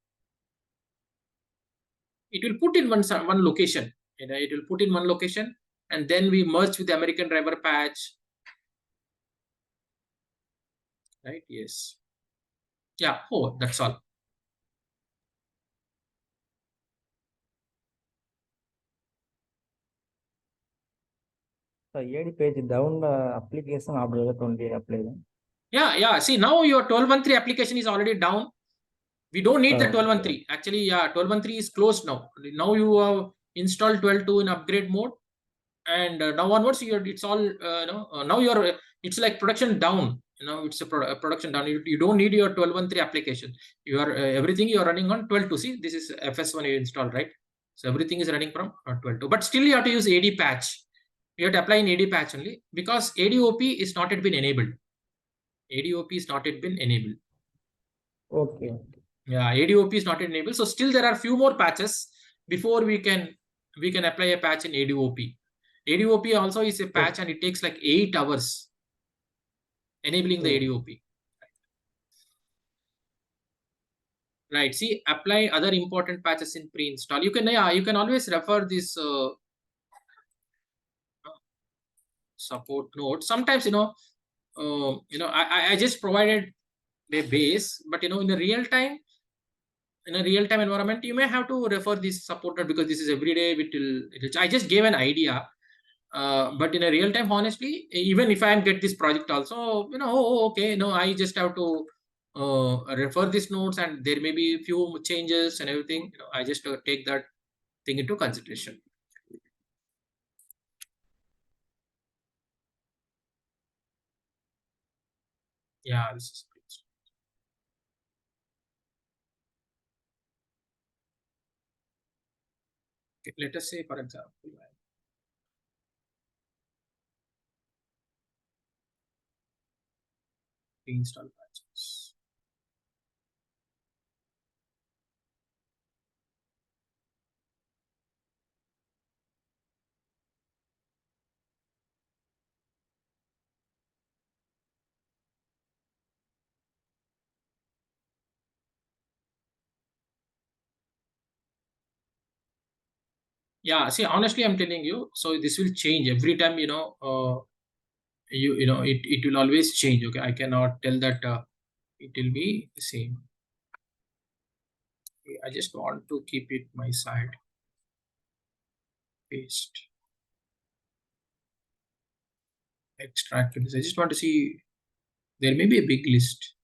It will put in one location. It will put in one location, and then we merge with the American driver patch. Right? Yes. Yeah. Oh, that's all. So AD page down application update only apply. Yeah. See, now your 12.13 application is already down. We don't need the 12.13. Actually, yeah, 12.13 is closed now. Now you have installed 12.2 in upgrade mode, and now onwards it's all now it's like production down. It's a production down. You don't need your 12.13 application. You are everything you are running on 12.2. See, this is FS1 you installed, right? So everything is running from 12.2. But still you have to use AD patch. You have to apply in AD patch only because ADOP is not yet been enabled. ADOP is not yet been enabled. Okay. Yeah, ADOP is not enabled. So still there are few more patches before we can apply a patch in ADOP. ADOP also is a patch and it takes like 8 hours enabling the ADOP. Right. See, apply other important patches in pre-install. You can always refer this support note. Sometimes I just provided a base, but in a real time environment, you may have to refer this support note because this is every day. I just gave an idea. But in a real time, honestly, even if I get this project also, okay, I just have to refer these notes and there may be a few changes and everything. I just take that thing into consideration. Yeah, this is great. Okay, let us say, for example, install patches. Yeah, see, honestly, I'm telling you, so this will change every time, it will always change. Okay, I cannot tell that it will be the same. Okay, I just want to keep it my side. Paste. Extract this. I just want to see, there may be a big list.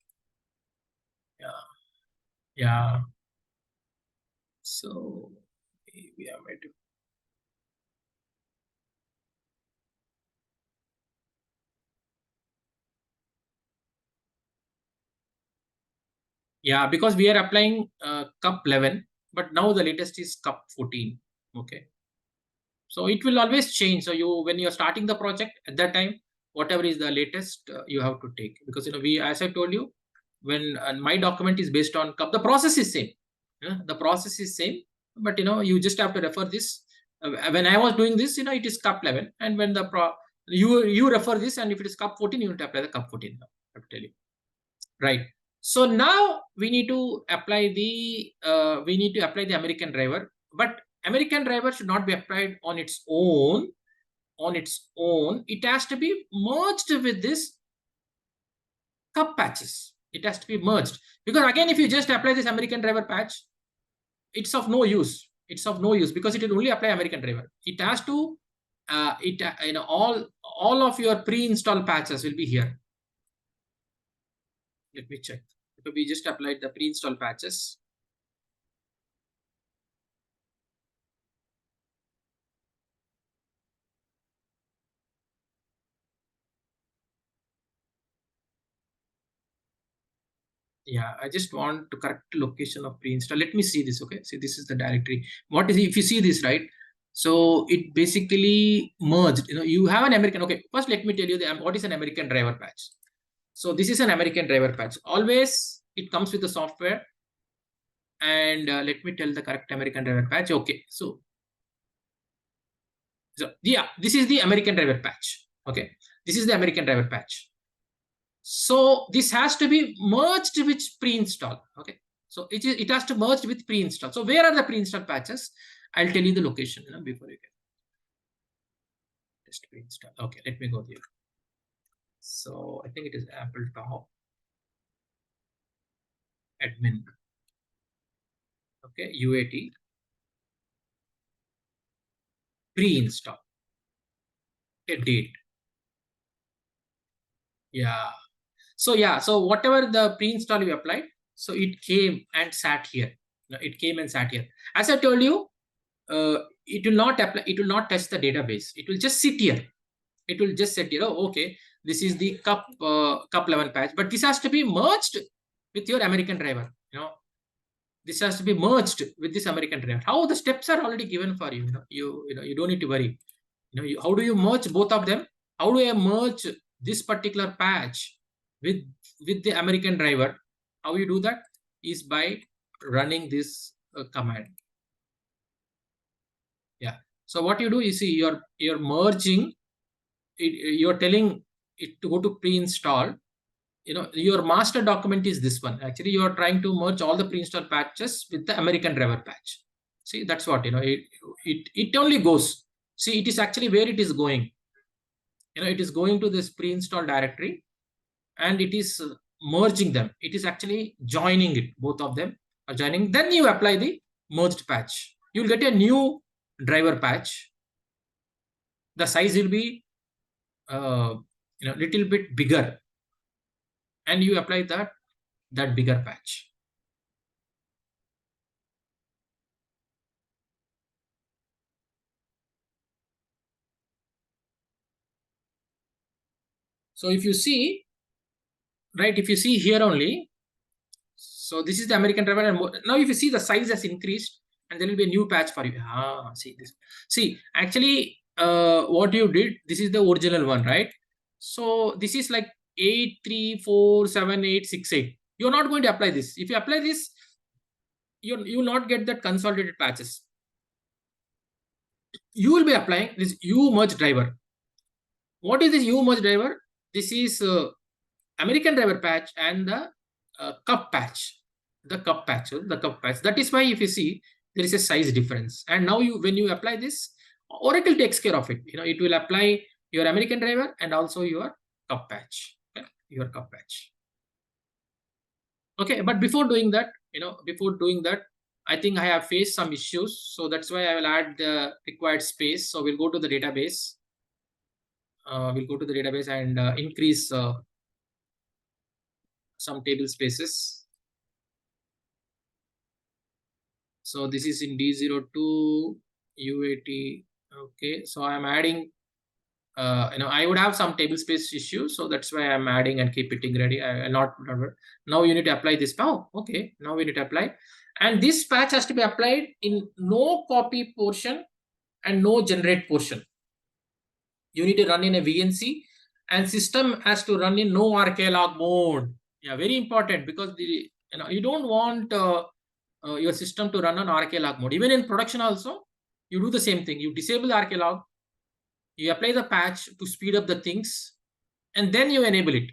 Yeah. So maybe I might. Yeah, because we are applying cup 11, but now the latest is cup 14. Okay. So it will always change. So when you're starting the project at that time, whatever is the latest, you have to take, because as I told you, when my document is based on cup, the process is same. The process is same, but you just have to refer this. When I was doing this, it is cup 11, and when you refer this, and if it is cup 14, you need to apply the cup 14. I have to tell you, right? So now we need to apply the American driver, but American driver should not be applied on its own. It has to be merged with this cup patches. It has to be merged, because again, if you just apply this American driver patch, it's of no use. It's of no use, because it will only apply American driver. It has to all of your pre-installed patches will be here. Let me check. So we just applied the pre-installed patches. Yeah, I just want to correct location of pre-install. Let me see this. Okay, see, this is the directory. What is it? If you see this, right? So it basically merged. You have an American. Okay, first let me tell you what is an American driver patch. So this is an American driver patch. Always it comes with the software. And let me tell the correct American driver patch. Okay, so yeah, this is the American driver patch. Okay, this is the American driver patch. So this has to be merged with pre-install. Okay, so it has to merge with pre-install. So where are the pre-install patches? I'll tell you the location before you get just pre-install. Okay, let me go there. So I think it is Apple Top admin. Okay, UAT pre-install. A date. Yeah. So whatever the pre-install you applied, so it came and sat here. It came and sat here. As I told you, it will not apply. It will not touch the database. It will just sit here. It will just sit here. Oh, okay. This is the cup 11 patch, but this has to be merged with your American driver. This has to be merged with this American driver. How the steps are already given for you. You don't need to worry. How do you merge both of them? How do I merge this particular patch with the American driver? How you do that is by running this command. Yeah. So what you do is, see, you're merging. You're telling it to go to pre-install. Your master document is this one. Actually, you are trying to merge all the pre-install patches with the American driver patch. See, that's what it only goes. See, it is actually where it is going. It is going to this pre-install directory, and it is merging them. It is actually joining it. Both of them are joining. Then you apply the merged patch. You will get a new driver patch. The size will be little bit bigger, and you apply that bigger patch. So if you see, right, if you see here only, so this is the American driver, and now if you see, the size has increased. and there will be a new patch for you. See this. See, actually, what you did, this is the original one, right? So this is like 8347868. You're not going to apply this. If you apply this, you will not get that consolidated patches. You will be applying this umerge driver. What is this umerge driver? This is American driver patch and the cup patch. The cup patch. That is why if you see, there is a size difference. And now when you apply this, Oracle takes care of it. It will apply your American driver and also your cup patch. Okay? Your cup patch. Okay, but before doing that, I think I have faced some issues. So that's why I will add the required space. So we'll go to the database. We'll go to the database and increase some table spaces. So this is in D02 UAT. Okay, so I'm adding. I would have some table space issues, so that's why I'm adding and keep it ready. Now you need to apply this. Oh, okay. Now we need to apply, and this patch has to be applied in no copy portion and no generate portion. You need to run in a VNC, and system has to run in no RKlog mode. Yeah, very important, because you don't want your system to run on RKlog mode. Even in production also, you do the same thing. You disable the RKlog, you apply the patch to speed up the things, and then you enable it.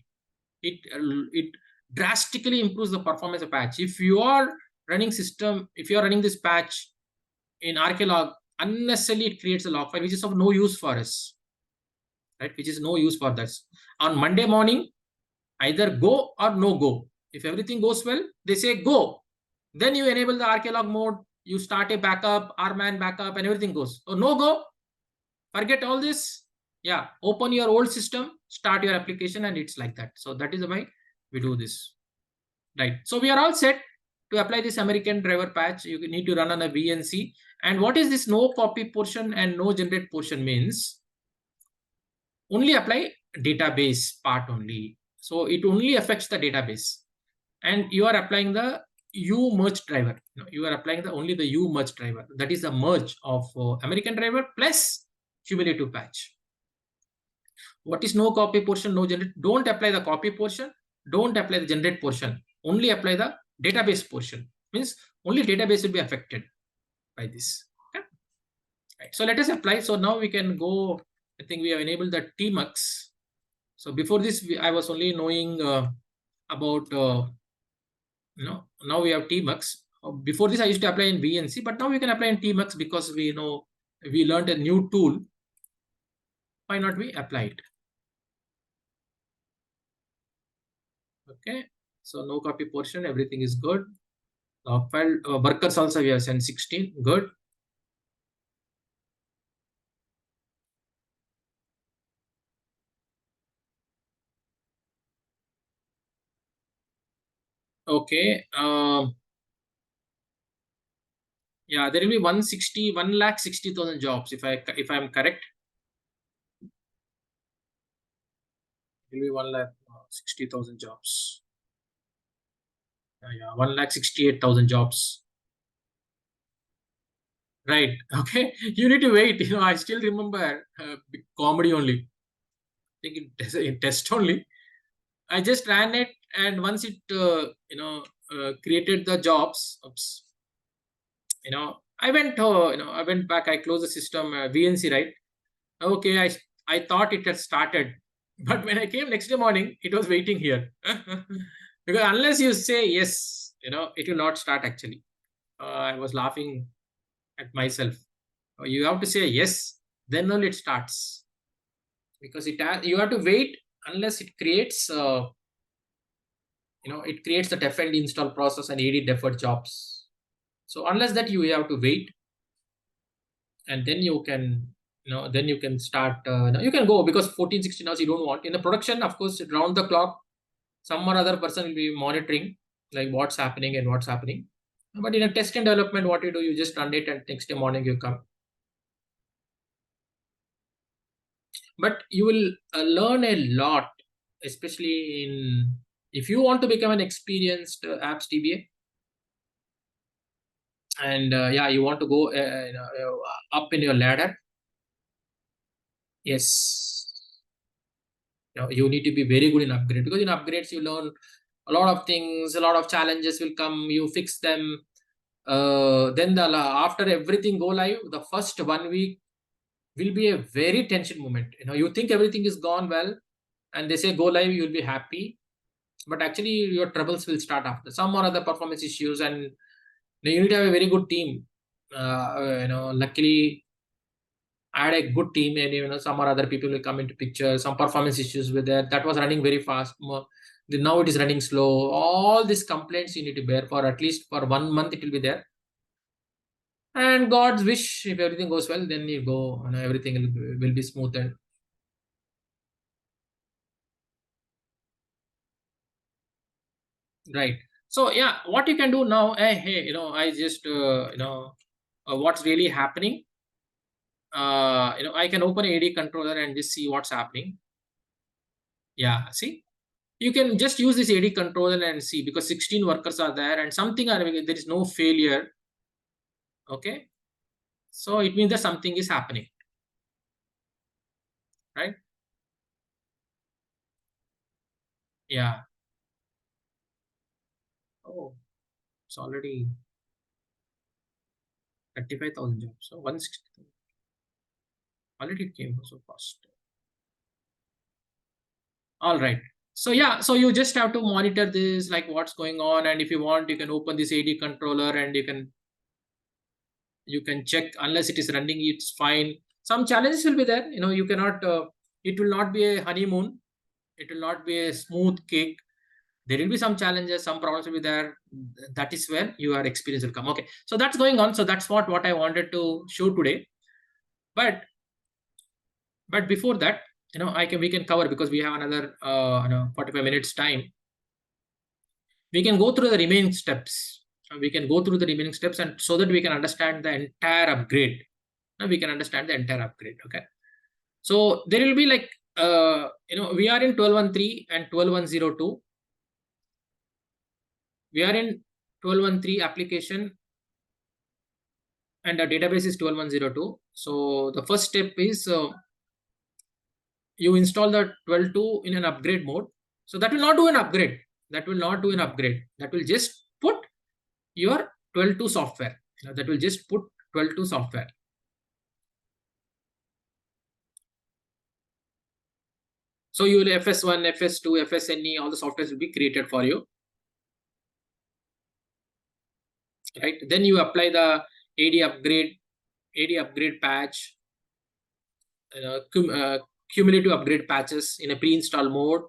It drastically improves the performance of patch. If you are running this patch in RKlog, unnecessarily it creates a log file which is of no use for us. Right? Which is no use for us. On Monday morning, either go or no go. If everything goes well, they say go. Then you enable the RKlog mode, you start a backup, RMAN backup, and everything goes. So no go, forget all this. Yeah, open your old system, start your application, and it's like that. So that is why we do this. Right. So we are all set to apply this American driver patch. You need to run on a VNC. And what is this no copy portion and no generate portion means? Only apply database part only. So it only affects the database. And you are applying the umerge driver. You are applying only the umerge driver. That is the merge of American driver plus cumulative patch. What is no copy portion, no generate? Don't apply the copy portion. Don't apply the generate portion. Only apply the database portion. Means only database will be affected by this. Okay? Right. So let us apply. So now we can go. I think we have enabled the tmux. So before this, I was only knowing about now we have tmux. Before this, I used to apply in VNC, but now we can apply in tmux because we learned a new tool. Why not we apply it? Okay, so no copy portion, everything is good. Log file workers also we have sent 16, good. Okay. Yeah, there will be 1,60,000 jobs if I'm correct. It will be 1,60,000 jobs. Yeah, 1,68,000 jobs. Right. Okay. You need to wait. I still remember comedy only. I think in test only. I just ran it, and once it created the jobs. Oops. I went back. I closed the system VNC, right? Okay. I thought it had started, but when I came next day morning, it was waiting here. Because unless you say yes, it will not start actually. I was laughing at myself. You have to say yes, then only it starts. Because you have to wait unless it creates, it creates the defined install process and AD deferred jobs. So unless that, you have to wait, and then you can, then you can start. You can go, because 14, 16 hours you don't want. In the production, of course, round the clock, some or other person will be monitoring like what's happening and what's happening. But in a test and development, what you do, you just run it, and next day morning you come. But you will learn a lot, especially if you want to become an experienced apps DBA. And yeah, you want to go up in your ladder. Yes. You need to be very good in upgrade, because in upgrades you learn a lot of things, a lot of challenges will come, you fix them. Then after everything go live, the first 1 week will be a very tension moment. You think everything is gone well, and they say go live, you'll be happy, but actually your troubles will start after some or other performance issues, and you need to have a very good team. Luckily I had a good team, and some or other people will come into picture. Some performance issues with that was running very fast. Now it is running slow. All these complaints you need to bear for at least for 1 month. It will be there. And God's wish, if everything goes well, then you go, everything will be smooth. And right. So yeah, what you can do now? Hey, I just what's really happening. I can open AD controller and just see what's happening. Yeah, see, you can just use this AD controller and see, because 16 workers are there and something there is no failure. Okay, so it means that something is happening, right? Yeah. Oh, it's already 35,000 jobs. So 160. Already it came so fast. All right. So yeah, so you just have to monitor this, like what's going on, and if you want, you can open this AD controller and you can check. Unless it is running, it's fine. Some challenges will be there. You cannot. It will not be a honeymoon. It will not be a smooth cake. There will be some challenges, some problems will be there. That is where your experience will come. Okay, so that's going on. So that's what I wanted to show today. But before that, we can cover, because we have another 45 minutes time. We can go through the remaining steps. And so that we can understand the entire upgrade. Now we can understand the entire upgrade. Okay, so there will be like we are in 12.1.3 and 12.1.0.2. We are in 12.1.3 application, and the database is 12.1.0.2. So the first step is you install the 12.2 in an upgrade mode. So that will not do an upgrade. That will just put your 12.2 software. That will just put 12.2 software. So you will FS1, FS2, FSNE, all the softwares will be created for you. Right. Then you apply the AD upgrade patch, cumulative upgrade patches in a pre-install mode.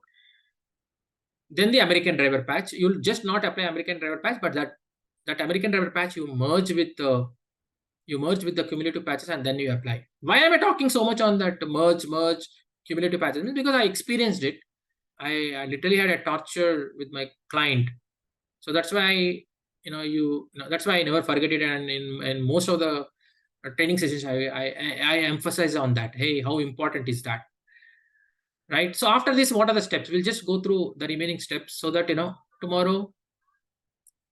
Then the American driver patch. You'll just not apply American driver patch, but that American driver patch you merge with the cumulative patches, and then you apply. Why am I talking so much on that merge cumulative patches? Because I experienced it. I literally had a torture with my client. So that's why that's why I never forget it. And in most of the training sessions, I emphasize on that. Hey, how important is that? Right. So after this, what are the steps? We'll just go through the remaining steps, so that tomorrow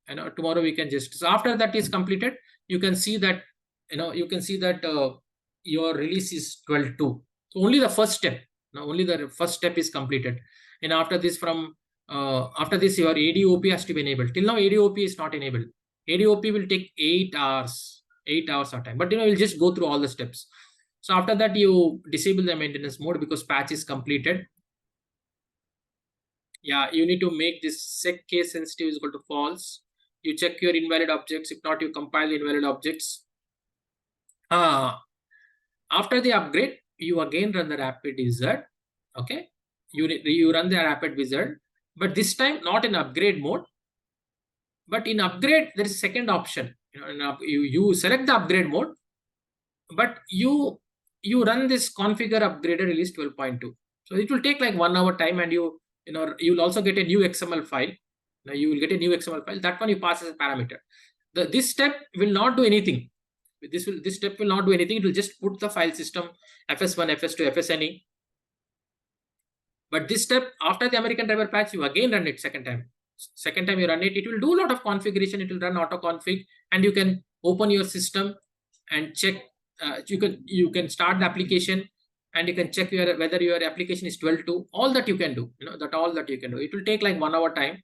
we can just. So after that is completed, you can see that your release is 12.2. So only the first step. Now only the first step is completed, and after this your ADOP has to be enabled. Till now ADOP is not enabled. ADOP will take 8 hours of time, but we'll just go through all the steps. So after that, you disable the maintenance mode because patch is completed. Yeah, you need to make this sec case sensitive is equal to false. You check your invalid objects. If not, you compile the invalid objects. After the upgrade, you again run the rapid wizard. Okay, you run the rapid wizard, but this time not in upgrade mode. But in upgrade, there is a second option. You select the upgrade mode, but you run this configure upgraded release 12.2. So it will take like 1 hour time, and you'll also get a new XML file. Now you will get a new XML file. That one you pass as a parameter. This step will not do anything. This step will not do anything. It will just put the file system FS1, FS2, FSNE. But this step, after the American driver patch, you again run it second time. Second time you run it, it will do a lot of configuration. It will run auto config, and you can open your system and check. You can start the application and you can check whether your application is 12.2. All that you can do. All that you can do. It will take like 1 hour time.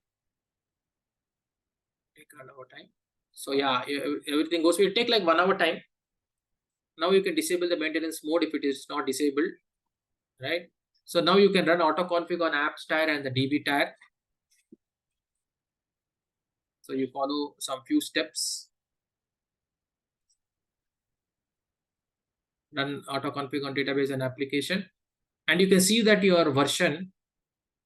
So yeah, everything goes. It will take like 1 hour time. Now you can disable the maintenance mode if it is not disabled, right? So now you can run autoconfig on apps tire and the DB tire. So you follow some few steps. Run autoconfig on database and application, and you can see that your version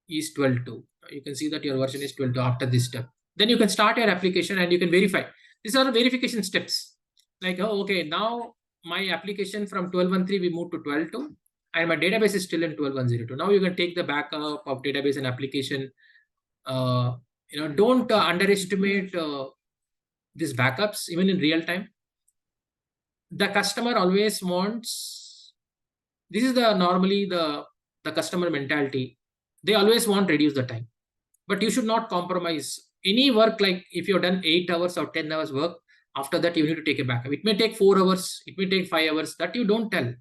is 12.2. You can see that your version is 12.2 after this step. Then you can start your application and you can verify. These are verification steps. Like, oh, okay, now my application from 12.13 we moved to 12.2 and my database is still in 12.102. Now you can take the backup of database and application. Don't underestimate these backups even in real time. The customer always wants, this is normally the customer mentality. They always want to reduce the time, but you should not compromise any work. Like if you've done 8 hours or 10 hours work, after that you need to take a backup. It may take 4 hours, it may take 5 hours. That you don't tell.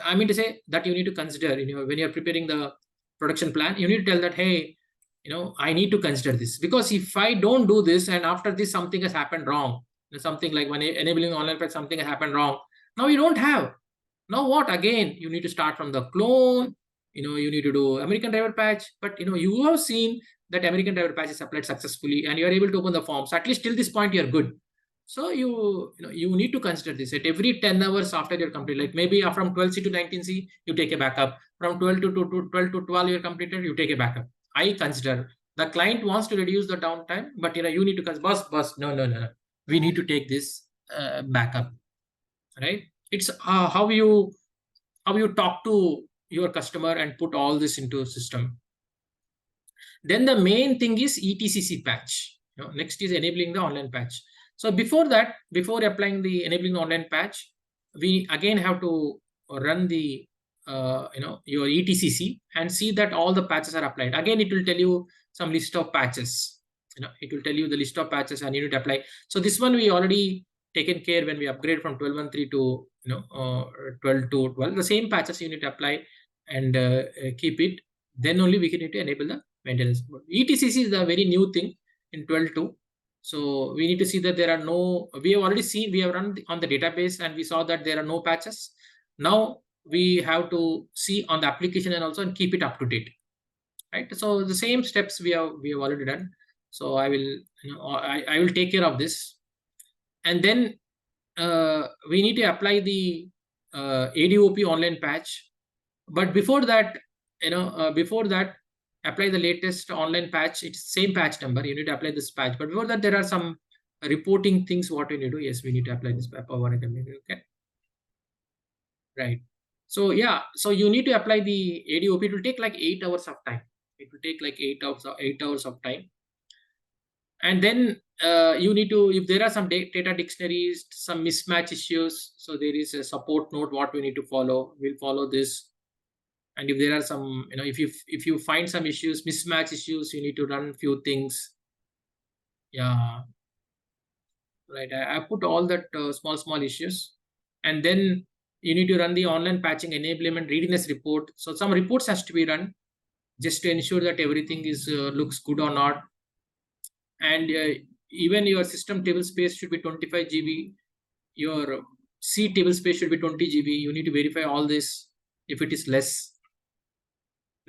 I mean to say that you need to consider, when you're preparing the production plan, you need to tell that, hey, I need to consider this, because if I don't do this and after this something has happened wrong, something like when enabling online patch, something has happened wrong. Now you don't have. Now what? Again, you need to start from the clone. You need to do American driver patch. But you have seen that American driver patch is applied successfully, and you are able to open the forms. At least till this point, you're good. So you need to consider this at every 10 hours after you're complete. Like maybe from 12C to 19C, you take a backup. From 12 to 12 you're completed, you take a backup. I consider the client wants to reduce the downtime, but you need to consider, boss, no. We need to take this backup, right? It's how you talk to your customer and put all this into a system. Then the main thing is ETCC patch. Next is enabling the online patch. So before that, before applying the enabling online patch, we again have to run the your ETCC and see that all the patches are applied. Again, it will tell you some list of patches. It will tell you the list of patches and you need to apply. So this one we already taken care when we upgrade from 12.13 to 12.12. The same patches you need to apply and keep it. Then only we can need to enable the maintenance mode. ETCC is a very new thing in 12.2. So we need to see that there are no. We have already seen, we have run on the database and we saw that there are no patches. Now we have to see on the application and also keep it up to date, right? So the same steps we have already done. So I will I will take care of this, and then we need to apply the ADOP online patch. But before that, apply the latest online patch. It's same patch number. You need to apply this patch. But before that, there are some reporting things. What we need to do? Yes, we need to apply this patch. Okay, right. So yeah, so you need to apply the ADOP. It will take like 8 hours of time. It will take like 8 hours of time. And then you need to, if there are some data dictionaries, some mismatch issues, so there is a support note what we need to follow. We'll follow this. And if there are some, if you find some issues, mismatch issues, you need to run few things. Yeah, right. I put all that small issues, and then you need to run the online patching enablement readiness report. So some reports has to be run just to ensure that everything is looks good or not. And even your system table space should be 25 GB. Your C table space should be 20 GB. You need to verify all this if it is less,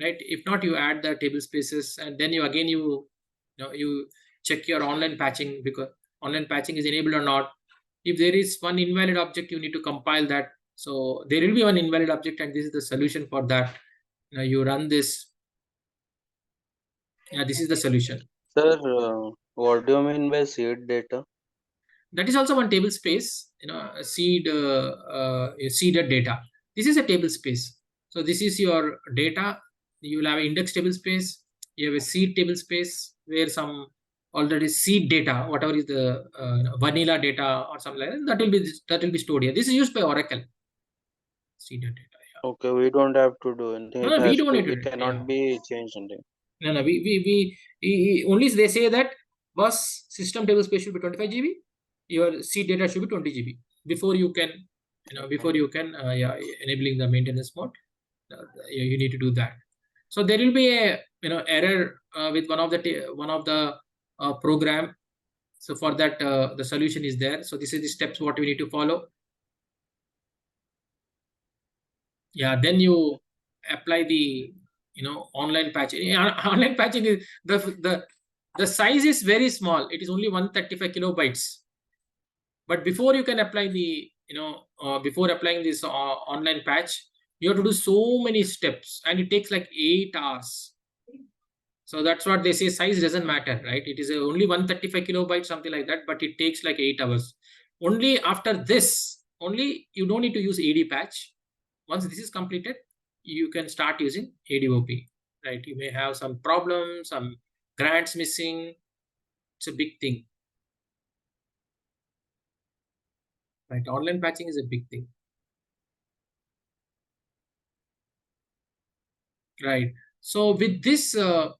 right? If not, you add the table spaces, and then you check your online patching, because online patching is enabled or not. If there is one invalid object, you need to compile that. So there will be one invalid object, and this is the solution for that. You run this. Yeah, this is the solution. Sir, what do you mean by seed data? That is also one table space, seeded data. This is a table space. So this is your data. You will have an index table space. You have a seed table space where some already seed data, whatever is the vanilla data or something like that, that will be stored here. This is used by Oracle. Seeded data. Yeah. Okay, we don't have to do anything. No, we don't need to. It cannot be changed anything. No, we only they say that bus system table space should be 25 GB. your seed data should be 20 GB before you can, enabling the maintenance mode. You need to do that. So there will be a error with one of the program. So for that the solution is there. So this is the steps what we need to follow. Yeah, then you apply the online patching. Online patching is the size is very small. It is only 135 kilobytes. But before you can apply the before applying this online patch, you have to do so many steps, and it takes like 8 hours. So that's what they say, size doesn't matter, right? It is only 135 kilobytes, something like that, but it takes like 8 hours. Only after this, only you don't need to use AD patch. Once this is completed, you can start using ADOP, right? You may have some problems, some grants missing. It's a big thing, right? Online patching is a big thing, right? So with this, we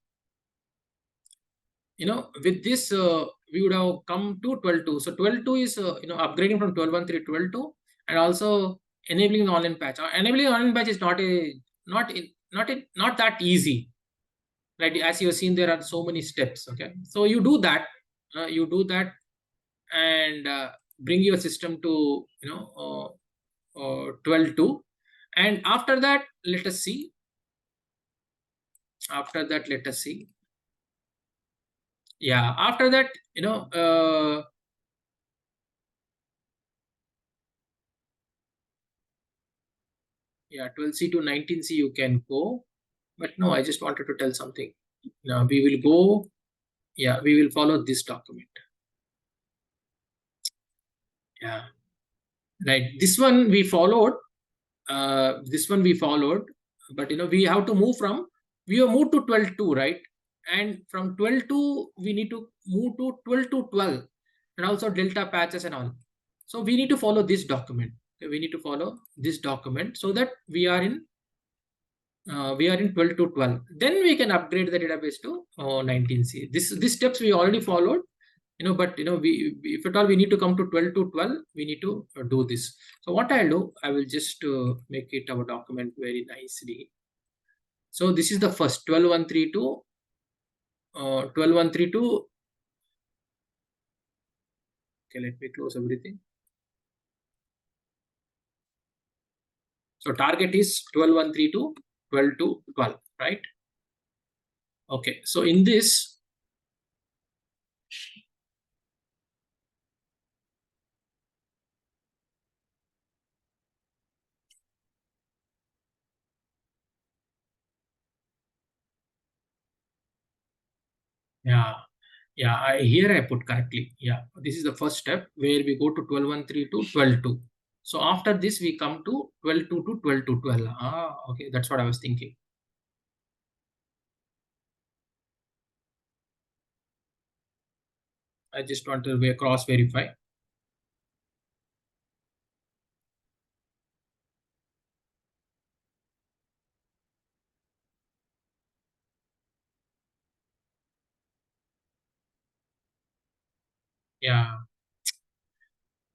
would have come to 12.2. So 12.2 is upgrading from 12.1.3 to 12.2, and also enabling the online patch. Enabling the online patch is not that easy, right? As you have seen, there are so many steps. Okay, so you do that, and bring your system to 12.2, and after that, let us see. Yeah, after that, yeah, 12C to 19C you can go, but no, I just wanted to tell something. Now we will go, yeah, we will follow this document. Yeah, right. This one we followed. But we have to move from, we have moved to 12.2, right? And from 12.2 we need to move to 12.2.12, and also delta patches and all. So we need to follow this document. Okay, we need to follow this document so that we are in 12.2.12. Then we can upgrade the database to 19C. These steps we already followed, but we, if at all we need to come to 12.2.12, we need to do this. So what I'll do, I will just make it our document very nicely. So this is the first 12.1.3.2, 12.1.3.2. Okay, let me close everything. So target is 12.1.3.2, 12.2.12, right? Okay, so in this, here I put correctly. Yeah, this is the first step where we go to 12.1.3 to 12.2. So after this we come to 12.2 to 12.2.12. Okay, that's what I was thinking. I just want to cross verify.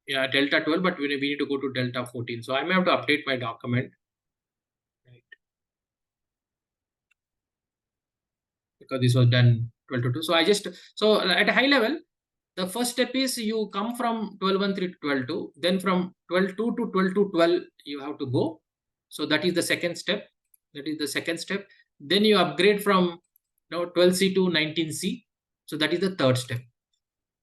Yeah, delta 12, but we need to go to delta 14. So I may have to update my document, right? Because this was done 12.2. So at a high level, the first step is you come from 12.1.3 to 12.2. Then from 12.2 to 12.2.12 you have to go. So that is the second step. Then you upgrade from 12C to 19C. So that is the third step.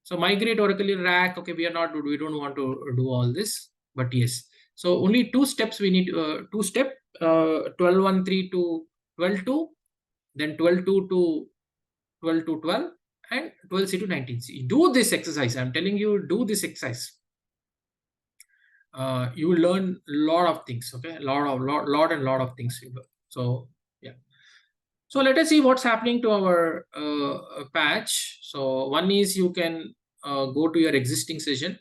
So migrate Oracle in rack. Okay, we don't want to do all this, but yes. So only two steps we need. 12.1.3 to 12.2, then 12.2 to 12.2.12, and 12C to 19C. Do this exercise. I'm telling you, do this exercise. You will learn a lot of things. Okay, lot of things. So yeah. So let us see what's happening to our patch. So one is you can go to your existing session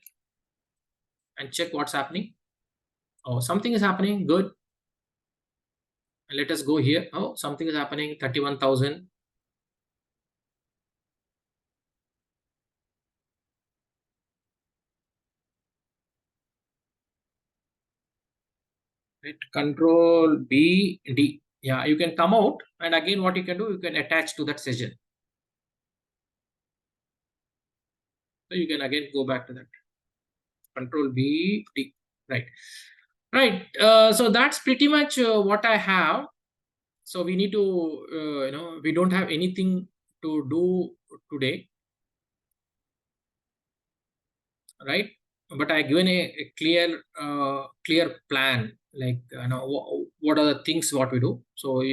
and check what's happening. Oh, something is happening. Good. And let us go here. Oh, something is happening. 31,000. Right, Control B, D. Yeah, you can come out, and again, what you can do, you can attach to that session. So you can again go back to that. Control B, D. Right. Right. So that's pretty much what I have. So we need to, we don't have anything to do today. Right. But I given a clear plan, like, what are the things what we do. So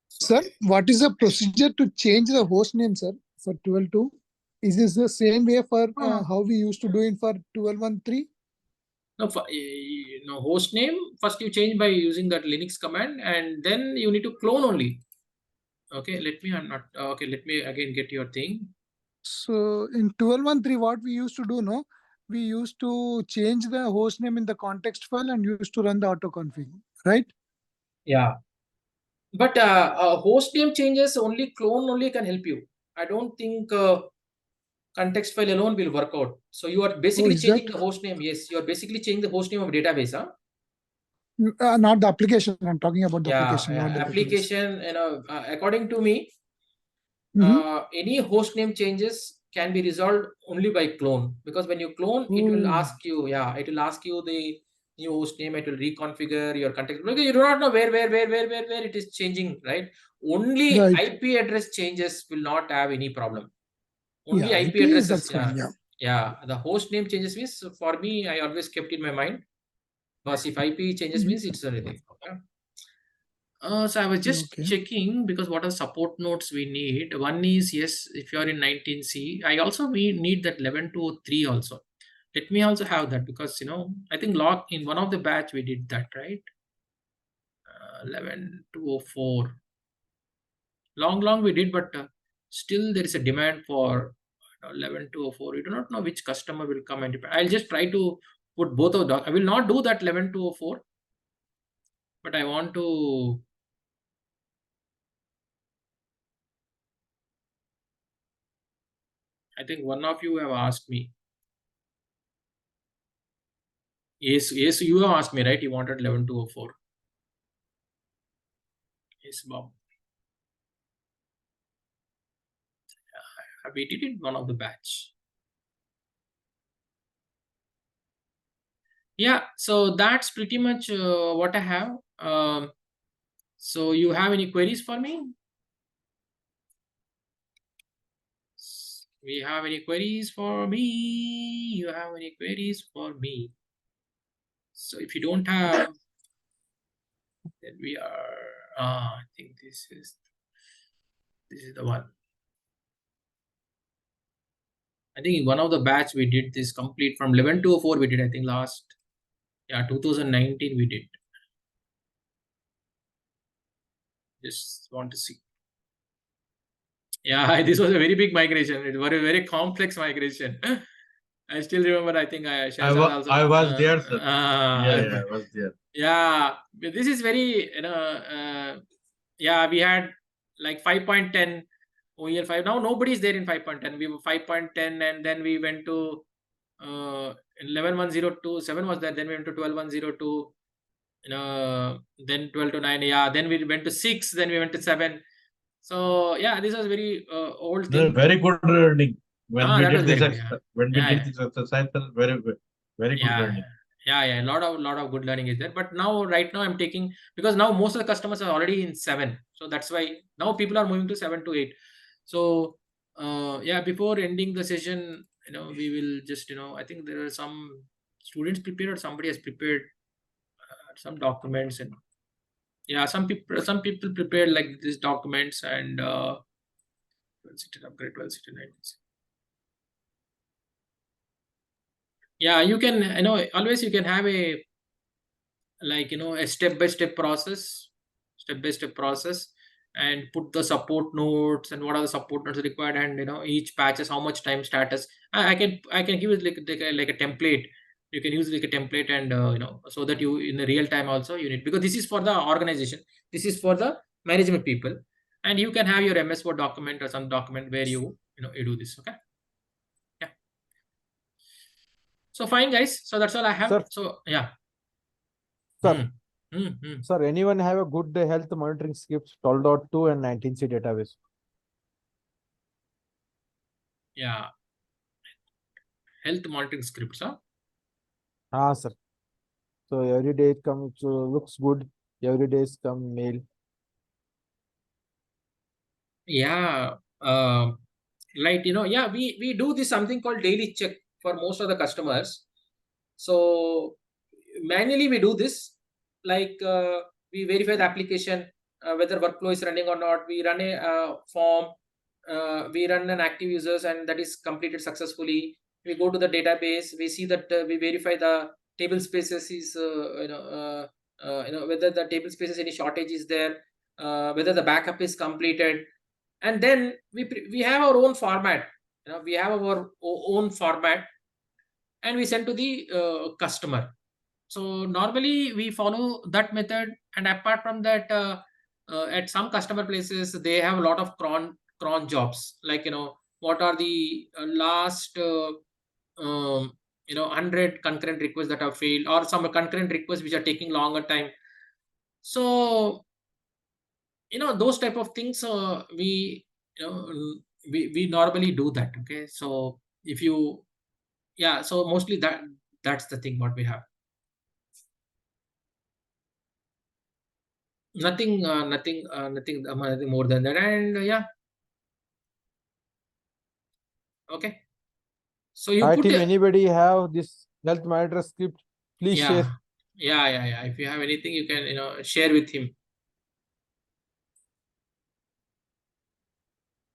Sir, what is the procedure to change the host name, sir, for 12.2? Is this the same way for how we used to do it for 12.1.3? No, host name, first you change by using that Linux command, and then you need to clone only. Okay, let me again get your thing. So in 12.1.3, what we used to do, no? We used to change the host name in the context file and used to run the autoconfig, right? Yeah. But host name changes, only clone only can help you. I don't think context file alone will work out. So you are basically changing the host name. Yes, you are basically changing the host name of database. Huh? Not the application. I'm talking about the application. Yeah, not the application. According to me, any host name changes can be resolved only by clone, because when you clone, it will ask you. Yeah, it will ask you the new host name. It will reconfigure your context because you do not know where it is changing. Right? Only IP address changes will not have any problem. Only IP addresses. Yeah. The host name changes means, for me, I always kept in my mind. Because if IP changes means it's anything. Okay. So I was just checking, because what are support nodes we need. One is, yes, if you are in 19C, we need that 11.203 also. Let me also have that, because I think log in one of the batch we did that, right? 11.204. Long we did, but still there is a demand for 11.204. You do not know which customer will come and depend. I'll just try to put both of them. I will not do that 11.204, but I want to. I think one of you have asked me. Yes, you have asked me, right? You wanted 11.204. Yes, Bob. We did it one of the batch. Yeah, so that's pretty much what I have. So you have any queries for me? We have any queries for me? You have any queries for me? So if you don't have, then we are. I think this is the one. I think in one of the batch we did this complete from 11.204 we did, I think last, 2019 we did. Just want to see. Yeah, this was a very big migration. It was a very complex migration. I still remember, I think I was there, sir. I was there. Yeah, this is very, we had like 5.10 OEL 5. Now nobody's there in 5.10. We were 5.10, and then we went to 11.102. 7 was there. Then we went to 12.102. Then 12.9. Yeah. Then we went to 6. Then we went to 7. So yeah, this was very old thing. Very good learning when we did this exercise. Very good learning. Yeah, a lot of good learning is there. But right now I'm taking, because now most of the customers are already in 7, so that's why now people are moving to 7 to 8. So before ending the session, we will just, I think there are some students prepared, or somebody has prepared some documents, and some people prepared like these documents, and upgrade 12.9. Yeah, you can, always you can have a, like, a step-by-step process, and put the support nodes and what are the support nodes required, and each patches how much time status. I can give it like a template. You can use like a template, and so that you in the real time also you need, because this is for the organization, this is for the management people, and you can have your MS Word document or some document where you do this. Okay. So fine, guys. So that's all I have. Sir. So yeah. Sir, Mm. sir, anyone have a good health monitoring scripts 12.2 and 19C database? Yeah. Health monitoring scripts, huh? Sir. So every day it comes, looks good. Every day it's come mail. Yeah. Right. Yeah, we do this something called daily check for most of the customers. So manually we do this, like we verify the application, whether workflow is running or not. We run a form, we run an active users, and that is completed successfully. We go to the database, we see that we verify the table spaces is whether the table spaces any shortage is there, whether the backup is completed, and then we have our own format. We have our own format, and we send to the customer. So normally we follow that method, and apart from that, at some customer places they have a lot of cron jobs, like what are the last 100 concurrent requests that have failed, or some concurrent requests which are taking longer time. So those type of things we normally do that. Okay, so if you so mostly that's the thing what we have. Nothing more than that. And okay, so you Hi put team, anybody have this health monitor script? Please share. Yeah. If you have anything, you can share with him.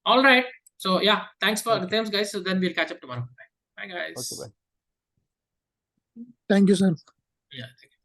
All right. So thanks guys. So then we'll catch up tomorrow. Bye guys. Okay, bye. Thank you, sir. Yeah. Thank you.